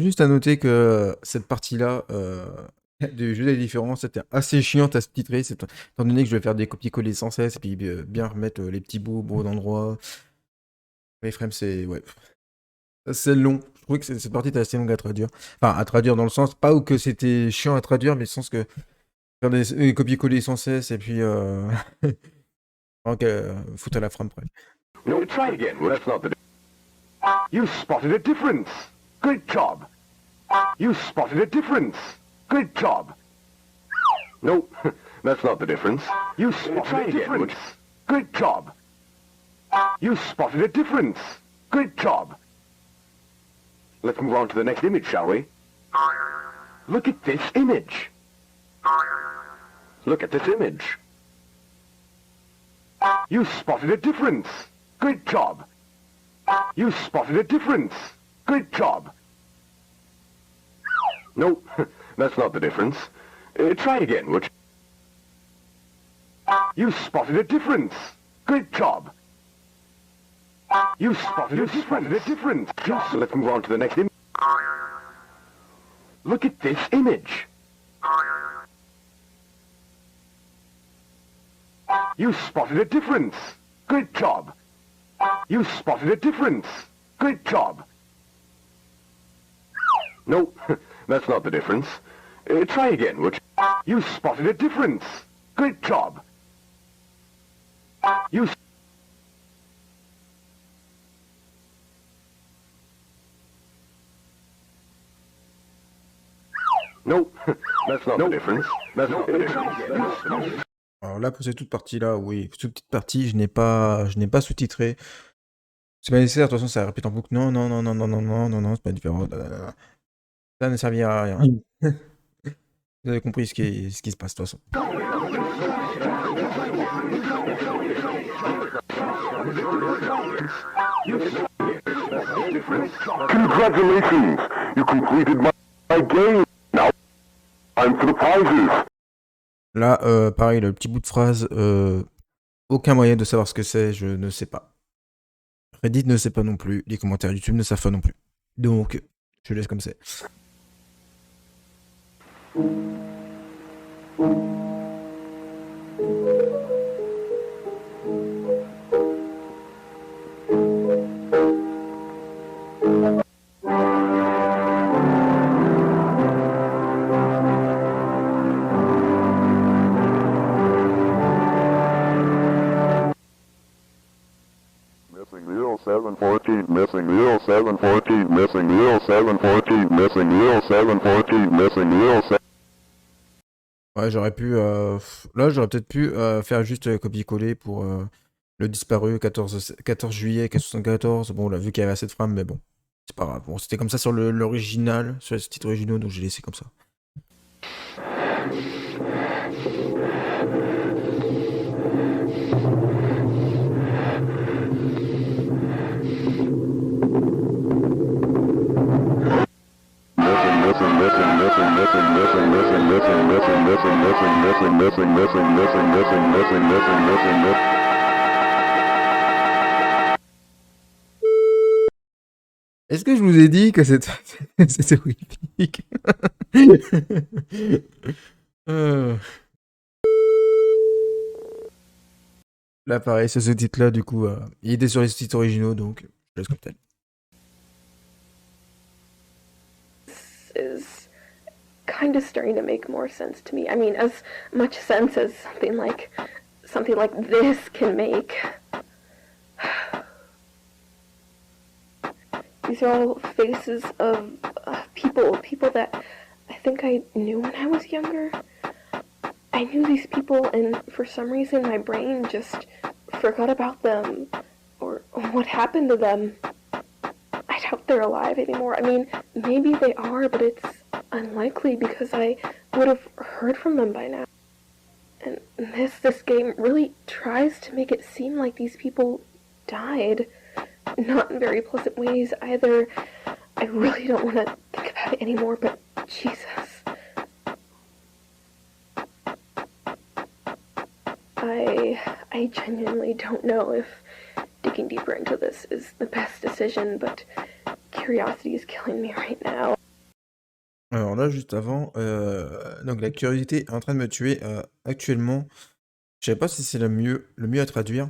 juste à noter que cette partie-là du jeu des différences c'était assez chiante à se titrer, étant donné que je vais faire des copier-coller sans cesse et puis bien remettre les petits bouts au bon endroit. Les frames, c'est ouais, c'est long. Je trouvais que cette partie était assez longue à traduire. Enfin, à traduire dans le sens, pas où que c'était chiant à traduire, mais le sens que Faire des copier-coller sans cesse et puis foutre à la frame près. No, try again. Well, that's not the... You spotted a difference. Great job. You spotted a difference. Great job. No, that's not the difference. You spotted a difference. Great job. You spotted a difference. Great job. Let's move on to the next image, shall we? Look at this image. Look at this image. You spotted a difference. Great job. You spotted a difference. Great job. No, that's not the difference. Try again, would you? You spotted a difference. Great job. You spotted a difference. So let's move on to the next image. Look at this image. You spotted a difference. Great job. You spotted a difference. Great job. No, that's not the difference. Try again, would you? You spotted a difference. Great job. You... No, that's not the difference. That's not the difference. Alors là, pour cette toute partie-là, oui, toute petite partie, je n'ai pas sous-titré. C'est pas nécessaire, de toute façon, ça répète en boucle. Non, non, non, non, non, non, non, non, non, c'est pas différent. Ça ne servira à rien. Vous avez compris ce qui se passe, de toute façon. Congratulations! You completed my game. Now, time for the prizes. Là, pareil, le petit bout de phrase, aucun moyen de savoir ce que c'est, je ne sais pas. Reddit ne sait pas non plus, les commentaires YouTube ne savent pas non plus. Donc, je laisse comme c'est. Missing 0714, missing 0714, missing 0714, missing 07. Ouais, j'aurais pu... Là, j'aurais peut-être pu faire juste copier-coller pour le disparu 14 juillet 1974. Bon, là, vu qu'il y avait assez de frames, mais bon, c'est pas grave. Bon, c'était comme ça sur l'original, sur les titres originaux, donc j'ai laissé comme ça. Est-ce que je vous ai dit que c'était horrifique? Là, pareil, c'est ce titre-là, du coup, il était sur les titres originaux, donc je laisse comme tel. Is kind of starting to make more sense to me. I mean, as much sense as something like this can make. These are all faces of people that I think I knew when I was younger. I knew these people, and for some reason my brain just forgot about them, or what happened to them. I doubt they're alive anymore. I mean, maybe they are, but it's unlikely because I would have heard from them by now. And this game really tries to make it seem like these people died. Not in very pleasant ways either. I really don't want to think about it anymore, but Jesus. I genuinely don't know if digging deeper into this is the best decision, but curiosity is killing me right now. Alors là, juste avant, donc la curiosité est en train de me tuer actuellement. Je sais pas si c'est le mieux à traduire.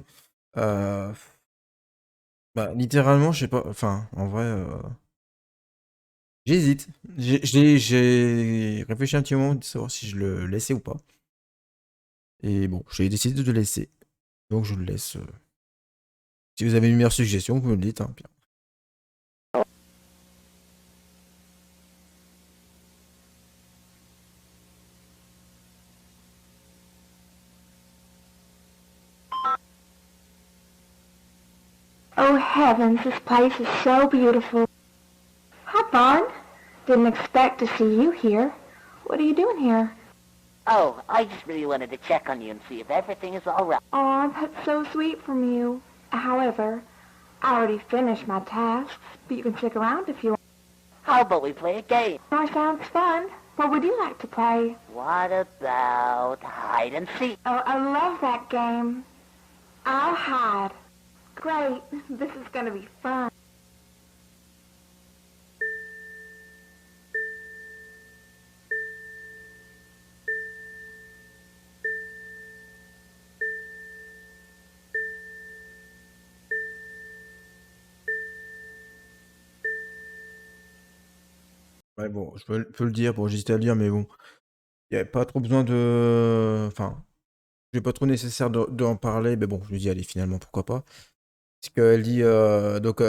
Bah, littéralement, je sais pas. Enfin, en vrai, j'hésite. J'ai réfléchi un petit moment de savoir si je le laissais ou pas. Et bon, j'ai décidé de le laisser. Donc je le laisse. Si vous avez une meilleure suggestion, vous me le dites. Hein, Pierre. Oh heavens, this place is so beautiful. Hi, Bond. Didn't expect to see you here. What are you doing here? Oh, I just really wanted to check on you and see if everything is all right. Oh, that's so sweet from you. However, I already finished my tasks, but you can stick around if you want. How about we play a game? Oh, sounds fun. What would you like to play? What about hide and seek? Oh, I love that game. I'll hide. Great. This is going to be fun. Ouais, bon, je peux le dire, bon, j'hésitais à le dire, mais bon. Il n'y avait pas trop besoin de. Enfin, j'ai pas trop nécessaire d'en parler, mais bon, je me dis, allez, finalement, pourquoi pas. Parce qu'elle dit, donc,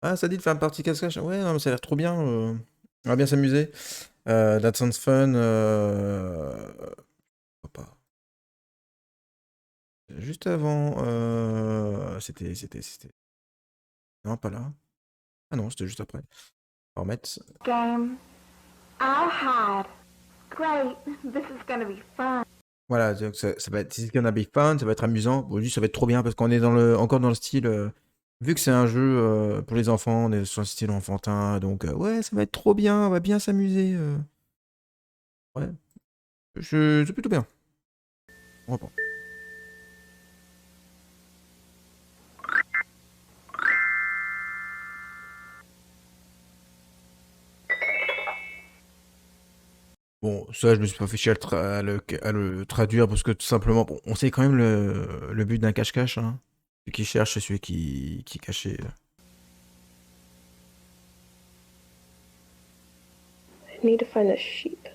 ah, ça dit de faire une partie cache-cache. Ouais, non, mais ça a l'air trop bien. On va bien s'amuser. That sounds fun. Pourquoi pas. Juste avant, c'était. Non, pas là. Ah non, c'était juste après. On va remettre. Game. I'll hide. Great. This is going to be fun. Voilà, donc ça va être, c'est gonna be fun, ça va être amusant. Bon, juste, ça va être trop bien parce qu'on est encore dans le style. Vu que c'est un jeu pour les enfants, on est sur le style enfantin, donc ouais, ça va être trop bien, on va bien s'amuser. Ouais, c'est plutôt bien. On reprend. Bon, ça, je me suis pas fait chier à le traduire parce que tout simplement, bon, on sait quand même le but d'un cache-cache. Hein. Celui qui cherche, c'est celui qui est caché. I need to find a sheep.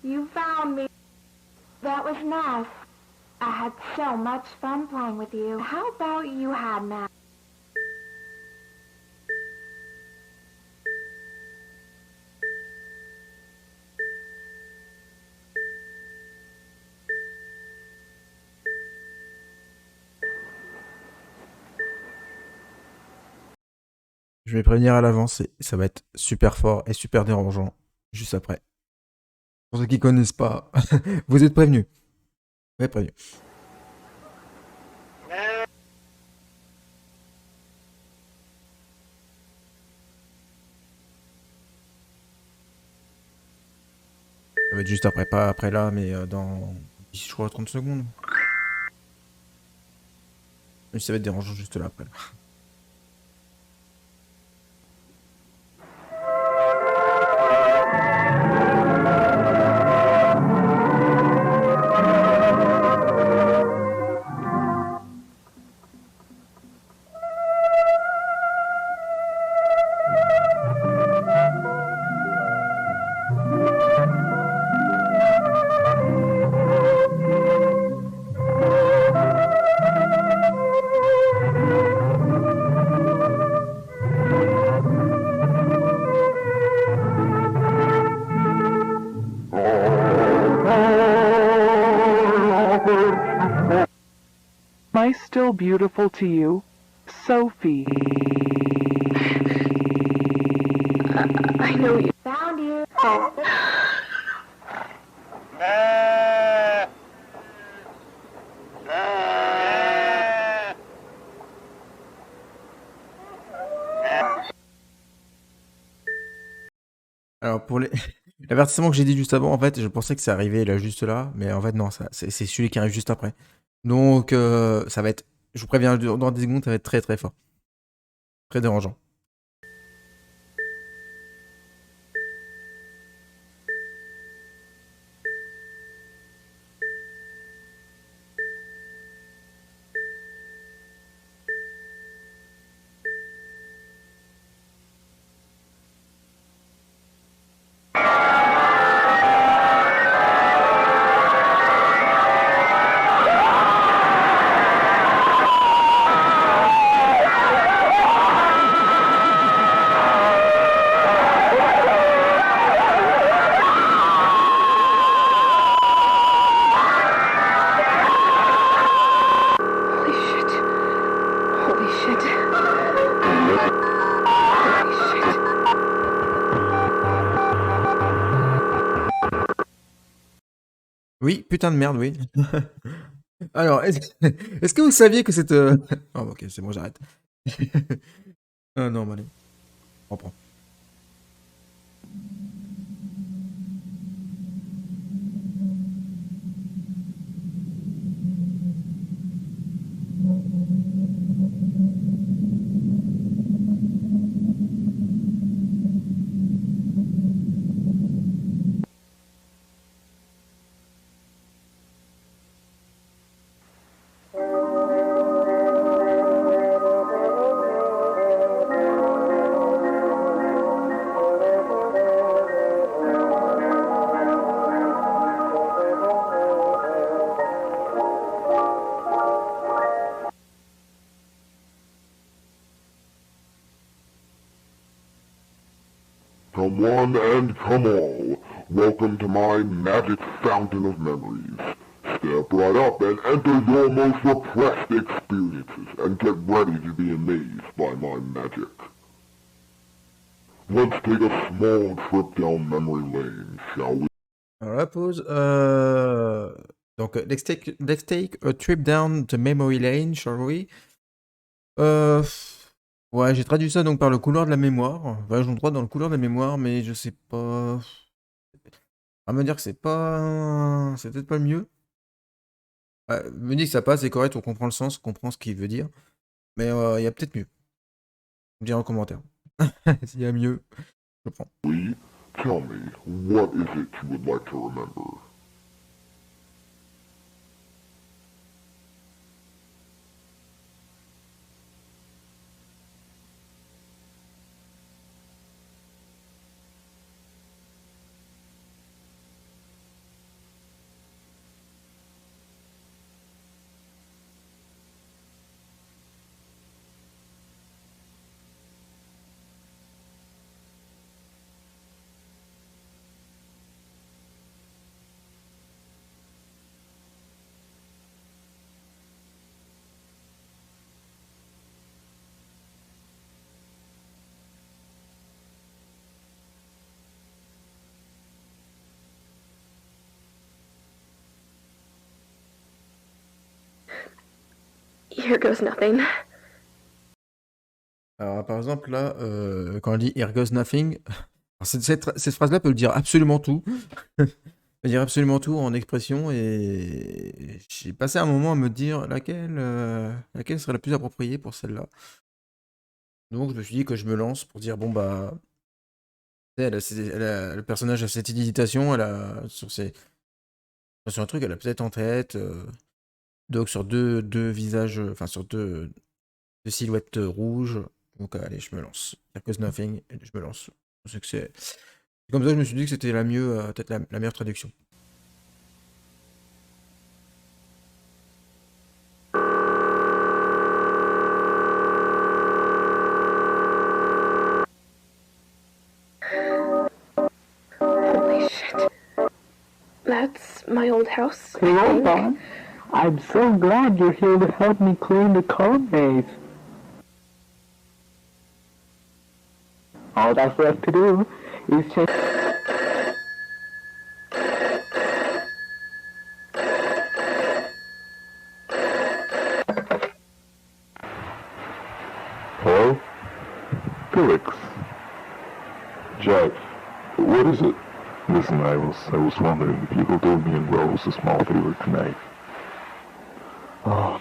You found me. That was nice. I had so much fun playing with you. How about you hide now? Je vais prévenir à l'avance, ça va être super fort et super dérangeant juste après. Pour ceux qui connaissent pas, vous êtes prévenus. Vous êtes prévenus. Ça va être juste après, pas après là, mais dans, je crois, 30 secondes. Mais ça va être dérangeant juste là après. Am I still beautiful to you? Sophie. I know you. Found you. Oh. Alors pour les... l'avertissement que j'ai dit juste avant, en fait, je pensais que ça arrivait là juste là, mais en fait non, c'est celui qui arrive juste après. Donc ça va être, je vous préviens, dans 10 secondes, ça va être très très fort. Très dérangeant. Holy shit. Holy shit. Holy shit. Oui, putain de merde, oui. Alors, est-ce que vous saviez que cette... Oh, ok, c'est bon, j'arrête. Ah non, bah allez. On reprend. Come one and come all, welcome to my magic fountain of memories. Step right up and enter your most repressed experiences and get ready to be amazed by my magic. Let's take a small trip down memory lane, shall we? Alors la pause. Donc, let's take a trip down the memory lane, shall we? Ouais, j'ai traduit ça donc par le couloir de la mémoire. Voyage droit dans le couloir de la mémoire, mais je sais pas. À me dire que c'est pas. C'est peut-être pas le mieux. Me dit que ça passe, c'est correct, on comprend le sens, on comprend ce qu'il veut dire. Mais il y a peut-être mieux. Vous me direz en commentaire. S'il y a mieux, je prends. Oui, tell me, what is it you would like to remember? Here goes nothing. Alors, par exemple, là, quand on dit Here goes nothing, alors, cette phrase-là peut dire absolument tout. dire absolument tout en expression et j'ai passé un moment à me dire laquelle serait la plus appropriée pour celle-là. Donc je me suis dit que je me lance pour dire bon bah tu sais, le personnage a cette hésitation, elle a sur un truc, elle a peut-être en tête. Donc sur deux visages, enfin sur deux silhouettes rouges. Donc allez, je me lance. Circus Nothing, et je me lance. C'est comme ça que je me suis dit que c'était la mieux, peut-être la meilleure traduction. Holy shit. That's my old house. I Hello, think. Bon. I'm so glad you're here to help me clean the code base. All that's left to do is just... Hello? Felix. Jack, what is it? Listen, I was wondering if you could do me and Rose a small favor tonight. Oh,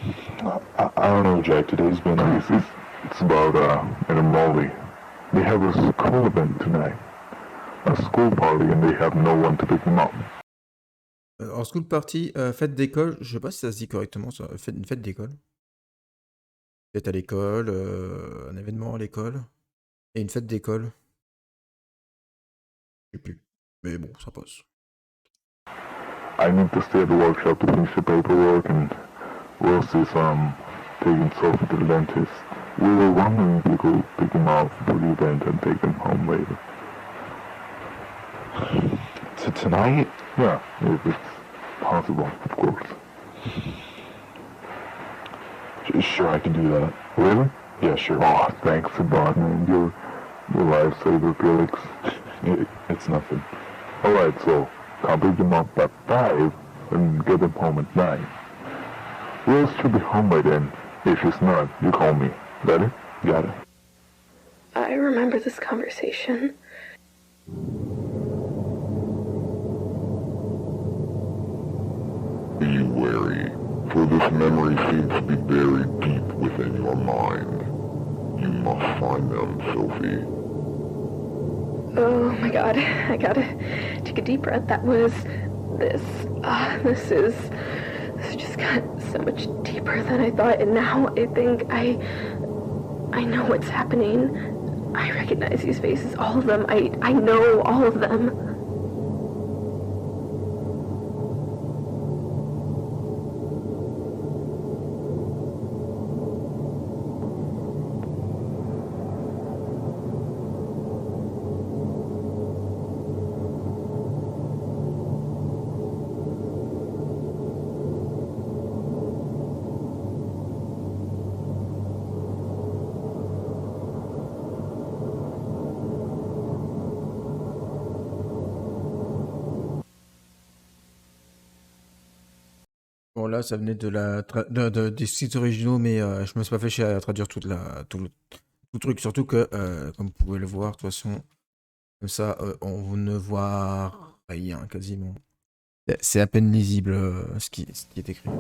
I don't know, Jack. Today's been... It's about Ed and Molly. They have a school event tonight. A school party, and they have no one to pick them up. En school party, fête d'école, je sais pas si ça se dit correctement, ça. Une fête d'école. Fête à l'école, un événement à l'école, et une fête d'école. Je sais plus. Mais bon, ça passe. I need to stay at the workshop to finish the paperwork, and Rose is taking Sophie to the dentist. We were wondering if you could pick him up for the event and take him home later. Tonight? Yeah, if it's possible, of course. Sure, I can do that. Really? Yeah, sure. Oh, thanks a lot, man. You're lifesaver, Felix. It's nothing. Alright, so come pick him up at 5 and get him home at 9. Rose should be home by then. If she's not, you call me. Got it? Got it. I remember this conversation. Be wary, for this memory seems to be buried deep within your mind. You must find them, Sophie. Oh my god, I gotta take a deep breath. That was this. This just got so much deeper than I thought, and now I think I know what's happening. I recognize these faces, all of them. I know all of them. Bon, là, ça venait des sites originaux, mais je me suis pas fait chier à traduire tout le truc. Surtout que, comme vous pouvez le voir, de toute façon, comme ça, on ne voit rien quasiment. C'est à peine lisible ce qui est écrit.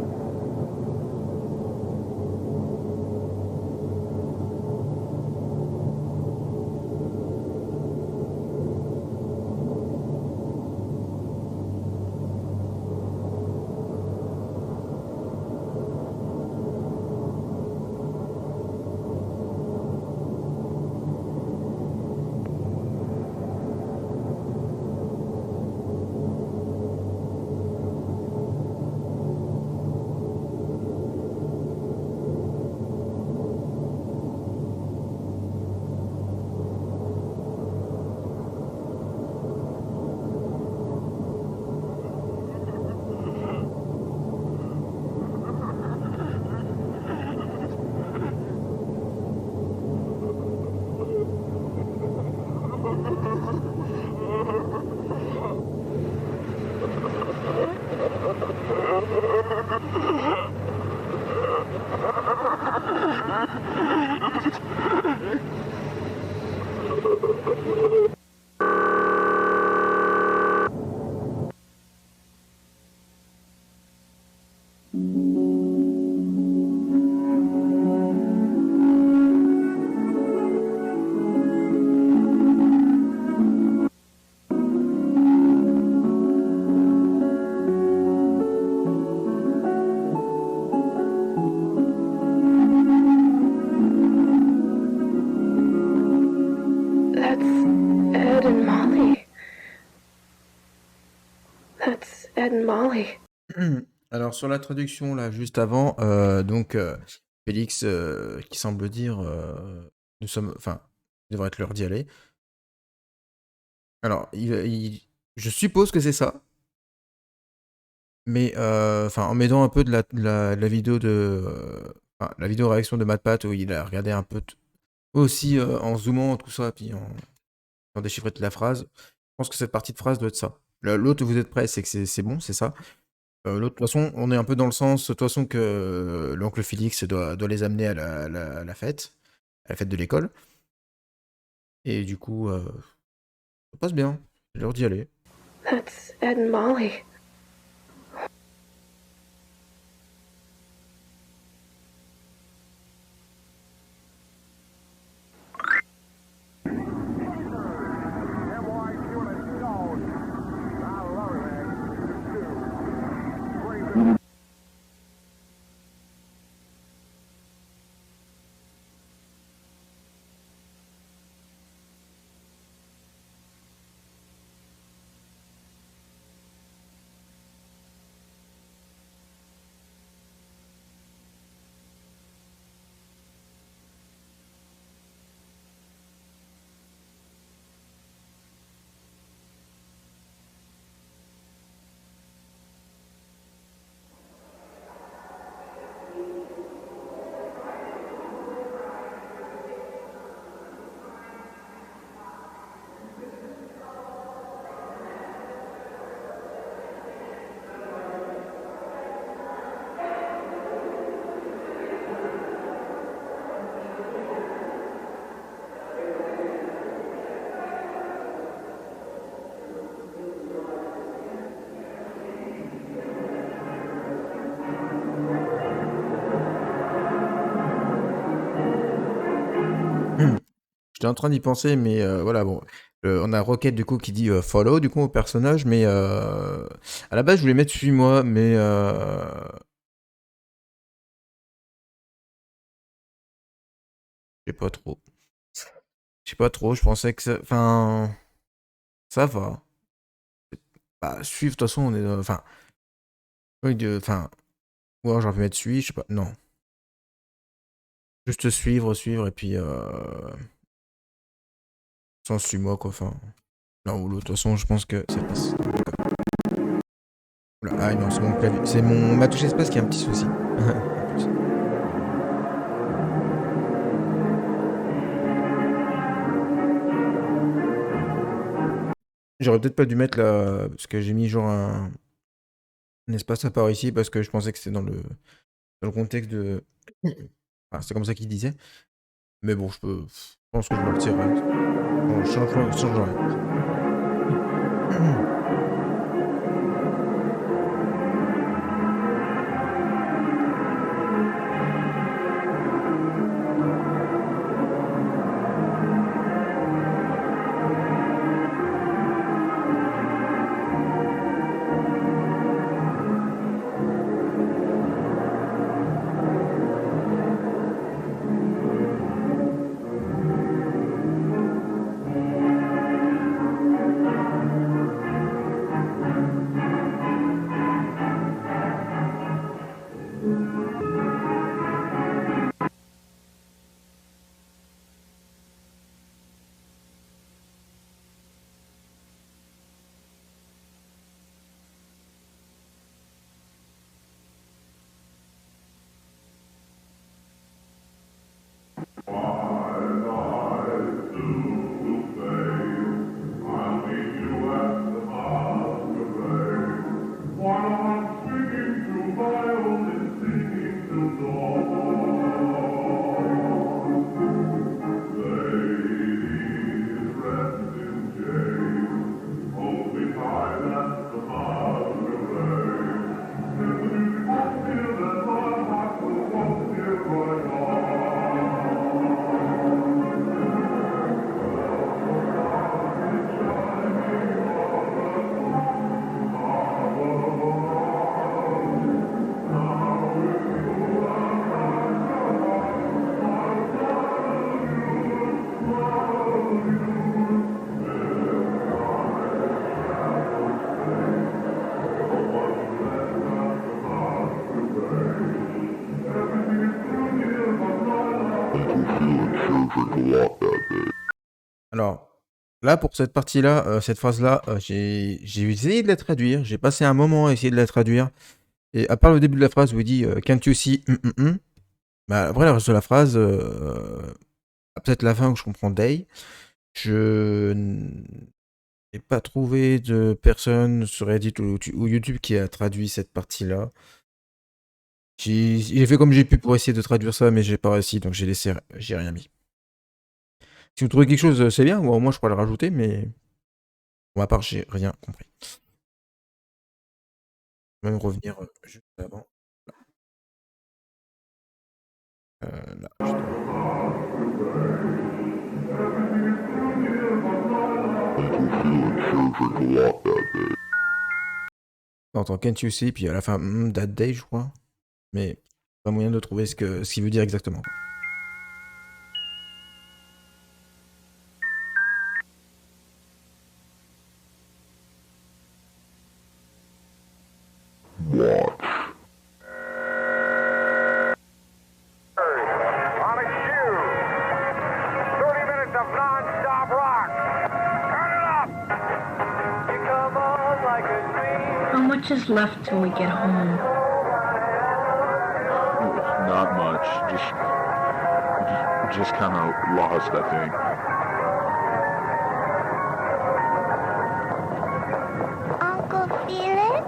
Ed and Molly. Alors sur la traduction là juste avant, donc Félix qui semble dire nous sommes, enfin, il devrait être l'heure d'y aller. Alors je suppose que c'est ça, mais enfin en m'aidant un peu de la vidéo enfin, la vidéo réaction de MatPat où il a regardé un peu aussi en zoomant tout ça puis en déchiffrer toute la phrase. Je pense que cette partie de phrase doit être ça. L'autre, vous êtes prêts, c'est que c'est bon, c'est ça. L'autre, de toute façon, on est un peu dans le sens, de toute façon, que l'oncle Félix doit les amener à la fête de l'école. Et du coup, ça passe bien. C'est l'heure d'y aller. That's Ed and Molly. J'étais en train d'y penser, mais voilà, bon. On a Rocket du coup qui dit follow du coup au personnage, mais à la base je voulais mettre suis-moi, mais je sais pas trop. Je sais pas trop, je pensais que ça. Enfin. Ça va. Bah, suivre, de toute façon, on est. Enfin. Oui, enfin. Ou alors j'aurais pu mettre suis, je sais pas. Non. Juste suivre, et puis. Sans suis-moi, quoi. Enfin. L'un ou l'autre. De toute façon, je pense que ça passe. Oula, ah non, c'est mon clavier. C'est ma touche espace qui a un petit souci. J'aurais peut-être pas dû mettre là. Parce que j'ai mis genre un espace à part ici parce que je pensais que c'était dans le contexte de. Enfin, c'est comme ça qu'il disait. Mais bon, je pense que je le retirerai. Bon, je changerai. Alors, là, pour cette partie-là, cette phrase-là, j'ai essayé de la traduire. J'ai passé un moment à essayer de la traduire. Et à part le début de la phrase où il dit Can't you see bah, après, le reste de la phrase, peut-être la fin où je comprends day. Je n'ai pas trouvé de personne sur Reddit ou YouTube qui a traduit cette partie-là. J'ai fait comme j'ai pu pour essayer de traduire ça, mais j'ai pas réussi, donc j'ai rien mis. Si vous trouvez quelque chose, c'est bien, ou au moins je pourrais le rajouter, mais pour ma part, j'ai rien compris. Je vais même revenir juste avant. Là, on entend Can't you see, puis à la fin, that day, je crois. Mais pas moyen de trouver ce qu'il veut dire exactement. How much is left till we get home? Not much. Just kind of lost, I think. Uncle Felix,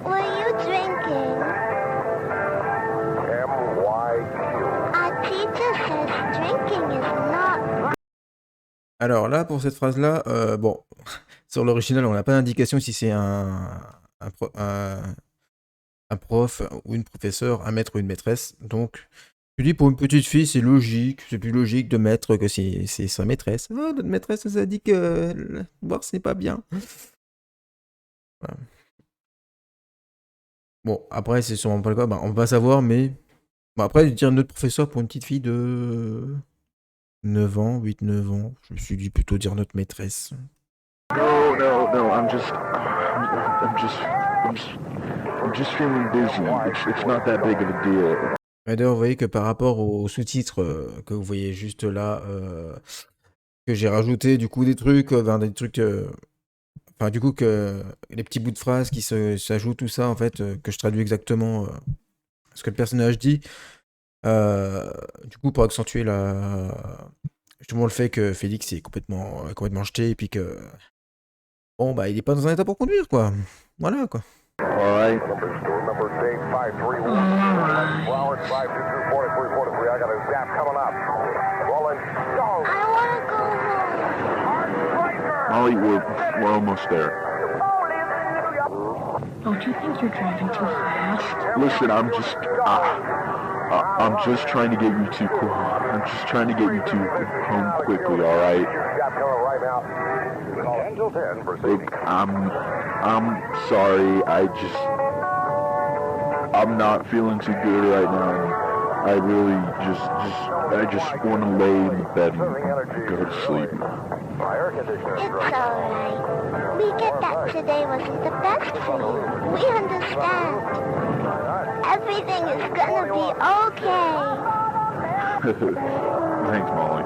what are you drinking? MYQ. Our teacher says drinking is not. Alors là, pour cette phrase-là, bon, sur l'original, on n'a pas d'indication si c'est un prof ou une professeure, un maître ou une maîtresse. Donc, je dis pour une petite fille, c'est logique, c'est plus logique de mettre que c'est sa maîtresse. Oh, notre maîtresse nous a dit que boire, c'est pas bien. Voilà. Bon, après, c'est sûrement pas le cas, bah, on va savoir, mais bon, après, dire notre professeur pour une petite fille de 9 ans, 8-9 ans, je me suis dit plutôt dire notre maîtresse. No, I'm just feeling busy. It's not that big of a deal. Et d'ailleurs, vous voyez que par rapport aux sous-titres que vous voyez juste là, que j'ai rajouté du coup des trucs, des trucs, enfin du coup que les petits bouts de phrases qui s'ajoutent, tout ça en fait, que je traduis exactement ce que le personnage dit, du coup pour accentuer justement le fait que Félix est complètement jeté et puis que bon bah il est pas dans un état pour conduire quoi, voilà quoi. Alright. Molly, we're almost there. Don't you think you're driving too fast? Listen, I'm just trying to get you to I'm just trying to get you to home quickly, all right? Look, I'm sorry. I'm not feeling too good right now. I really I just want to lay in the bed and go to sleep. It's alright. We get that today wasn't the best for you. We understand. Everything is gonna be okay. Thanks, Molly.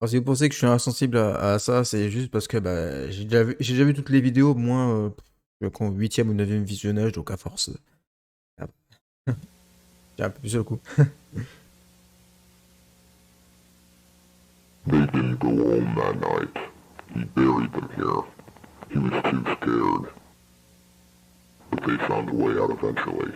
Alors, si vous pensez que je suis insensible à ça, c'est juste parce que bah, j'ai déjà vu toutes les vidéos, au moins je crois, au 8e ou 9e visionnage, donc à force. J'ai un peu plus sur le coup. They didn't go home that night. He buried them here. He was too scared. but they found a way out eventually.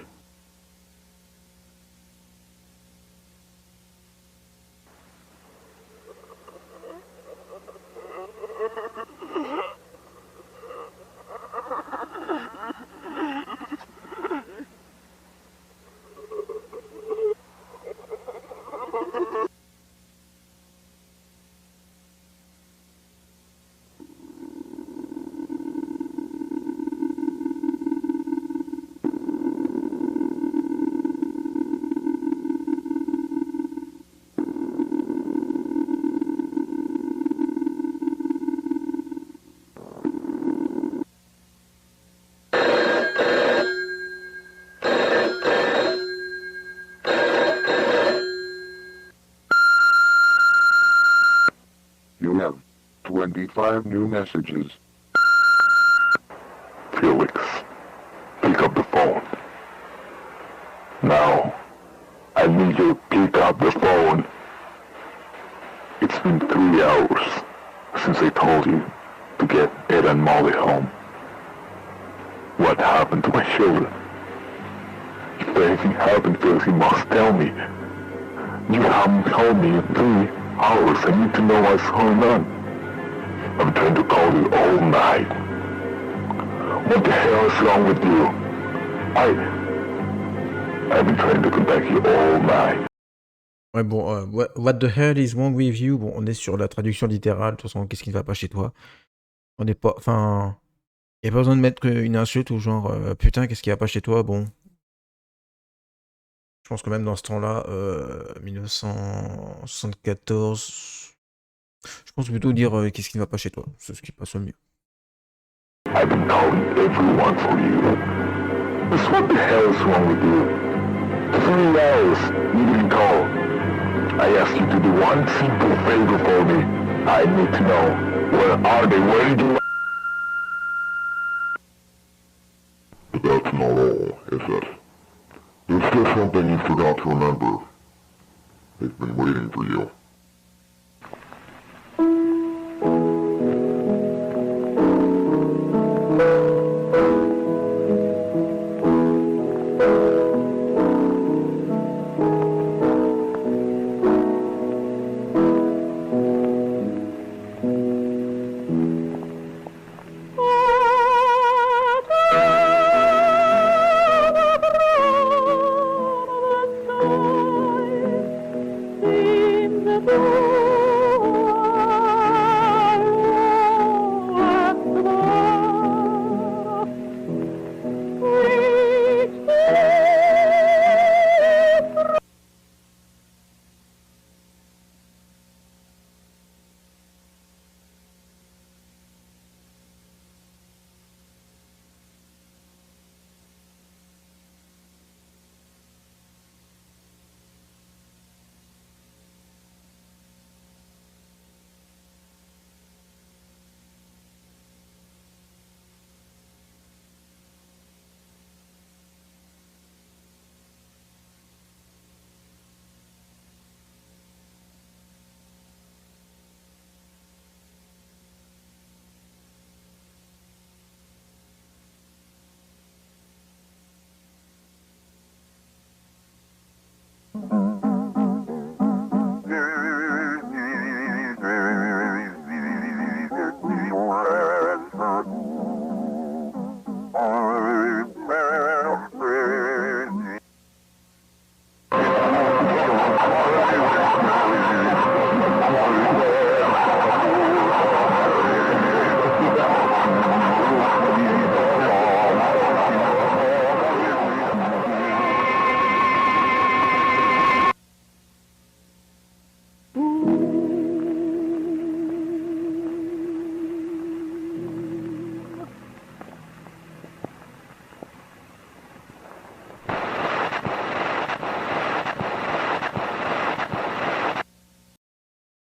You have 25 new messages. Felix, pick up the phone. Now, I need you to pick up the phone. It's been 3 hours since I told you to get Ed and Molly home. What happened to my children? If anything happened, Felix, you must tell me. You haven't told me in 3 hours. I need to know what's going on. I'm trying to call you all night. What the hell is wrong with you? I've been trying to contact you all night. Ouais, bon, what the hell is wrong with you? Bon, on est sur la traduction littérale. De toute façon, qu'est-ce qui ne va pas chez toi? On n'est pas. Enfin. Il n'y a pas besoin de mettre une insulte ou genre putain, qu'est-ce qui va pas chez toi? Bon. Je pense que même dans ce temps-là, 1974, je pense plutôt dire qu'est-ce qui ne va pas chez toi. C'est ce qui passe le mieux. I've been calling everyone for you. Just what the hell is wrong with you? 3 hours, you didn't call. I asked you to do one simple favor for me. I need to know, where are they? Where did you... But that's not all, is it? There's still something you forgot to remember. They've been waiting for you.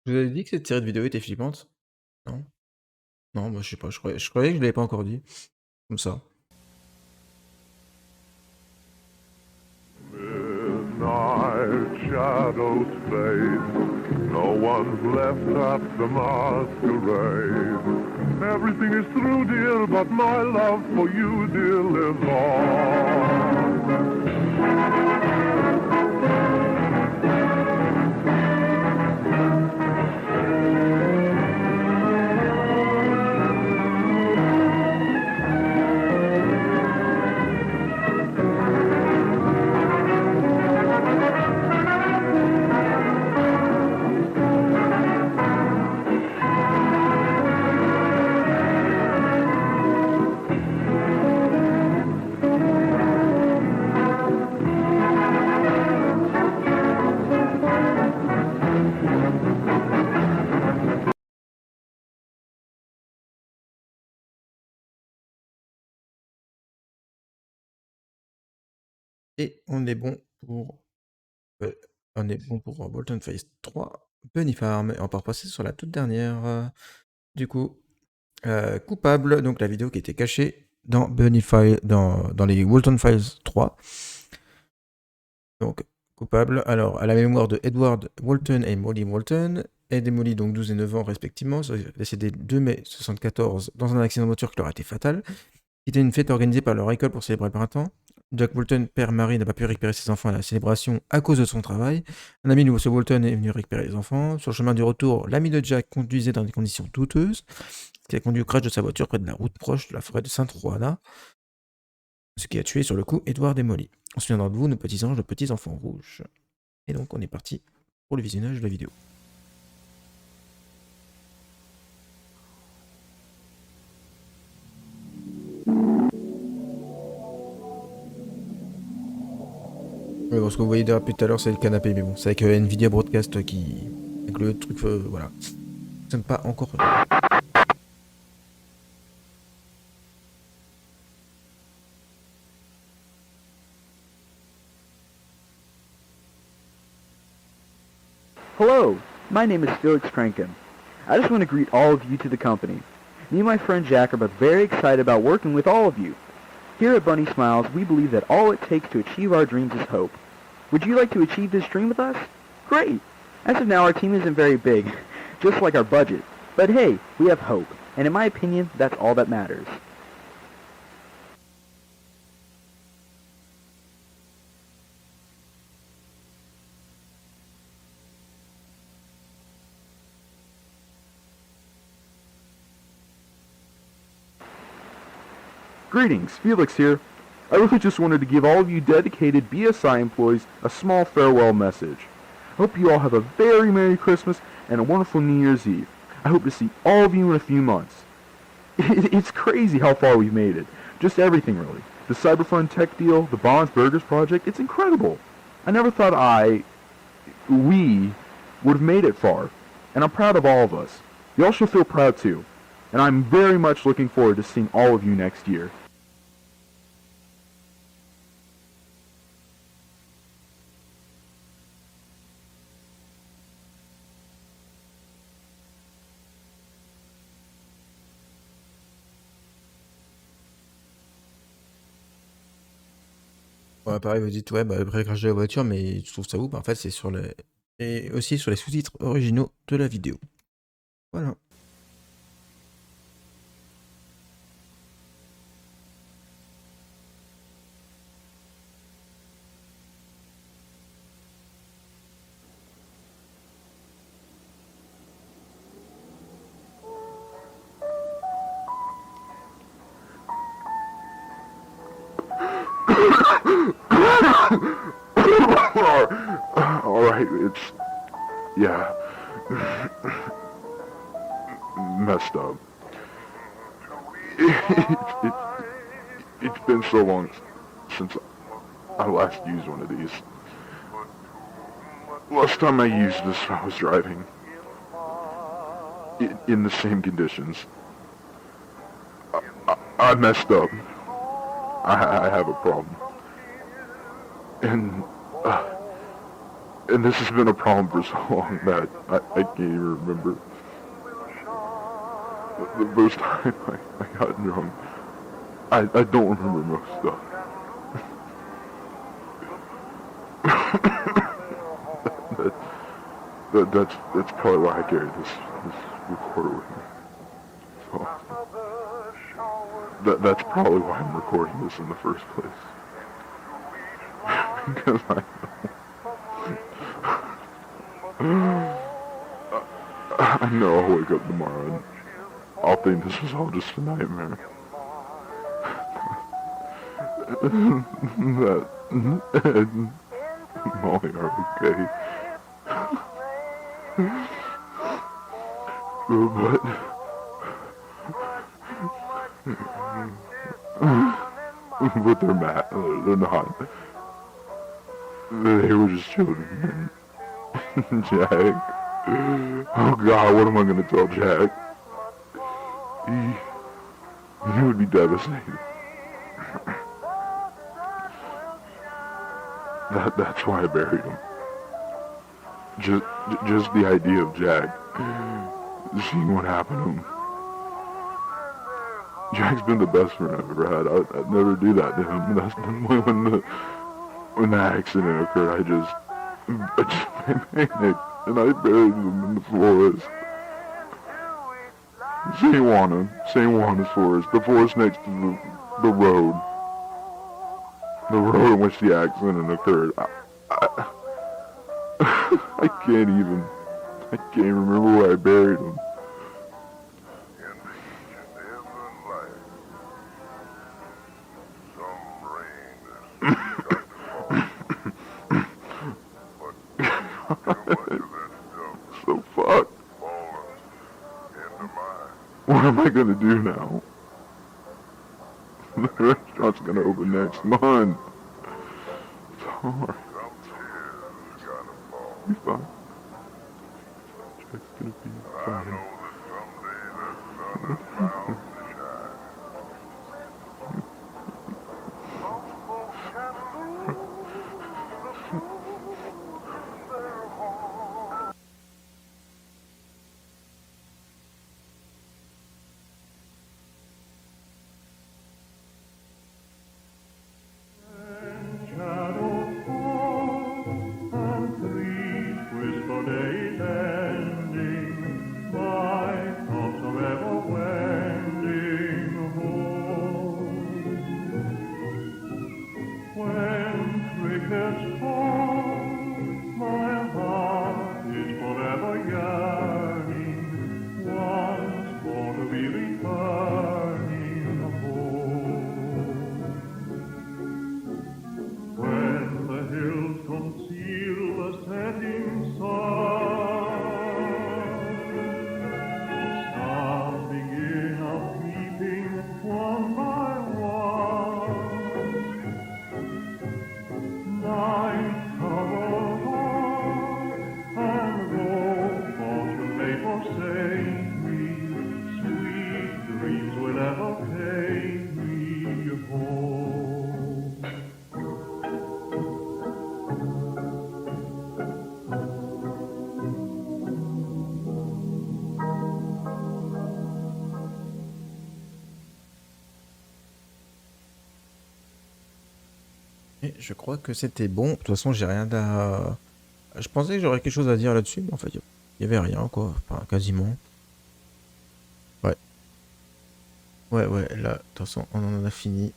Je vous avais dit que cette série de vidéos était flippante? Non? Non, moi je sais pas, je croyais que je l'avais pas encore dit. Comme ça. Midnight quiet shadows fade. No one's left at the masquerade. Everything is through, dear, but my love for you, dear, lives on. Et on est bon pour Bolton Phase 3, Bunny Farm. Et on va repasser sur la toute dernière. Du coup, coupable, donc la vidéo qui était cachée dans dans les Walton Files 3. Donc, coupable, alors, à la mémoire de Edward Walton et Molly Walton. Ed et Molly, donc 12 et 9 ans respectivement, sont décédés 2 mai 1974 dans un accident de voiture qui leur a été fatal. C'était une fête organisée par leur école pour célébrer le printemps. Jack Walton, père Marie, n'a pas pu récupérer ses enfants à la célébration à cause de son travail. Un ami de M. Walton est venu récupérer les enfants. Sur le chemin du retour, l'ami de Jack conduisait dans des conditions douteuses, ce qui a conduit au crash de sa voiture près de la route proche de la forêt de Sainte-Roana, ce qui a tué sur le coup Edward et Molly. On se souviendra de vous, nos petits anges, nos petits enfants rouges. Et donc on est parti pour le visionnage de la vidéo. Ouais, bon, ce que vous voyez depuis tout à l'heure, c'est le canapé, mais bon, c'est avec Nvidia Broadcast qui. Avec le truc, voilà. Ça ne fonctionne pas encore. Hello, my name is Felix Franken. I just want to greet all of you to the company. Me and my friend Jack are both very excited about working with all of you. Here at Bunny Smiles, we believe that all it takes to achieve our dreams is hope. Would you like to achieve this dream with us? Great! As of now, our team isn't very big, just like our budget. But hey, we have hope, and in my opinion, that's all that matters. Greetings, Felix here. I really just wanted to give all of you dedicated BSI employees a small farewell message. I hope you all have a very Merry Christmas and a wonderful New Year's Eve. I hope to see all of you in a few months. It's crazy how far we've made it. Just everything, really. The Cyberfund tech deal, the Bonds Burgers project, it's incredible. I never thought we would have made it far, and I'm proud of all of us. Y'all should feel proud too, and I'm very much looking forward to seeing all of you next year. Ouais, pareil, vous dites, ouais, bah, après le crash de la voiture, mais je trouve ça ouf. En fait, c'est sur les. Et aussi sur les sous-titres originaux de la vidéo. Voilà. Alright, it's... yeah. Messed up. It's been so long since I last used one of these. Last time I used this, I was driving. In the same conditions. I messed up. I have a problem. And this has been a problem for so long that I can't even remember. The first time I got drunk, I don't remember most stuff. That's probably why I carry this recorder with me. So that's probably why I'm recording this in the first place. Because I know I'll wake up tomorrow and I'll think this was all just a nightmare. That Ed and Molly are okay. But they're mad. They're not. They were just children. Jack. Oh God, what am I gonna tell Jack? He would be devastated. That's why I buried him. Just the idea of Jack seeing what happened to him. Jack's been the best friend I've ever had. I'd never do that to him. That's when the accident occurred. I just panicked and I buried him in the forest. St. Juana's forest, the forest next to the road. The road in which the accident occurred. I can't remember where I buried him. So fucked. What am I gonna do now? The restaurant's gonna open next month. It's hard. Be fine. Jack's gonna be fine. Et je crois que c'était bon. De toute façon, j'ai rien à... Je pensais que j'aurais quelque chose à dire là-dessus, mais en fait, il y avait rien, quoi. Enfin, quasiment. Ouais. Ouais, là, de toute façon, on en a fini.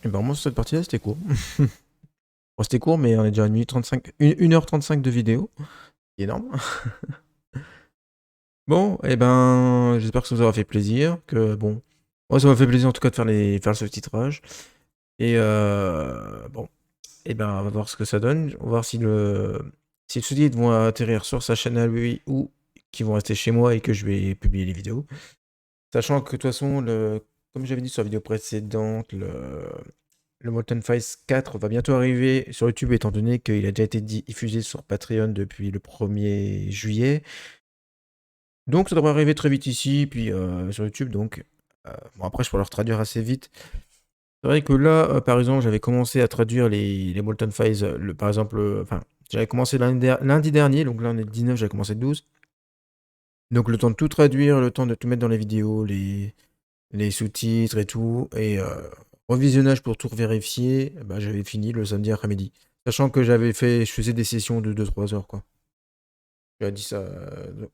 Et ben, moi, sur cette partie-là, c'était court. Bon, c'était court, mais on est déjà à 1h35 de vidéo. C'est énorme. Bon, et ben, j'espère que ça vous aura fait plaisir. Que, bon, moi, ça m'a fait plaisir en tout cas de faire le sous-titrage. Et bon, et ben on va voir ce que ça donne. On va voir si le sous-titres vont atterrir sur sa chaîne à lui ou qui vont rester chez moi et que je vais publier les vidéos. Sachant que de toute façon, comme j'avais dit sur la vidéo précédente, le Molten Files 4 va bientôt arriver sur YouTube étant donné qu'il a déjà été diffusé sur Patreon depuis le 1er juillet. Donc ça devrait arriver très vite ici, puis sur YouTube. Donc bon, après je pourrais le traduire assez vite. C'est vrai que là, par exemple, j'avais commencé à traduire les Molten Files, par exemple, enfin, j'avais commencé lundi dernier, donc là on est le 19, j'avais commencé le 12. Donc le temps de tout traduire, le temps de tout mettre dans les vidéos, les sous-titres et tout, et revisionnage pour tout vérifier, bah, j'avais fini le samedi après-midi. Sachant que je faisais des sessions de 2-3 heures, quoi. J'ai dit ça,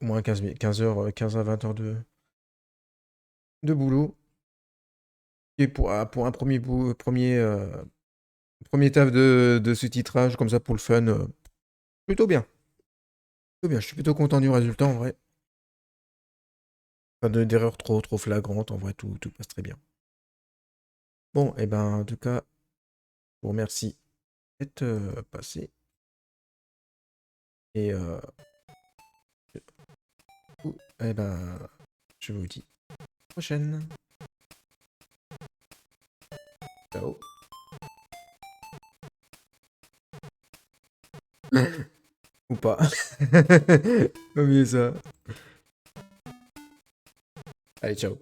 au moins 15 heures, 15 à 20 heures de boulot. Et pour un premier taf de sous-titrage, comme ça, pour le fun, plutôt bien. Plutôt bien, je suis plutôt content du résultat, en vrai. Pas d'erreurs trop flagrantes, en vrai, tout passe très bien. Bon, et ben, en tout cas, je vous remercie d'être passé. Et eh ben, je vous dis à la prochaine. Ciao. Ou pas. Vaut mieux ça. Allez, ciao.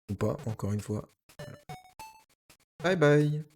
Ou pas, encore une fois. Bye bye.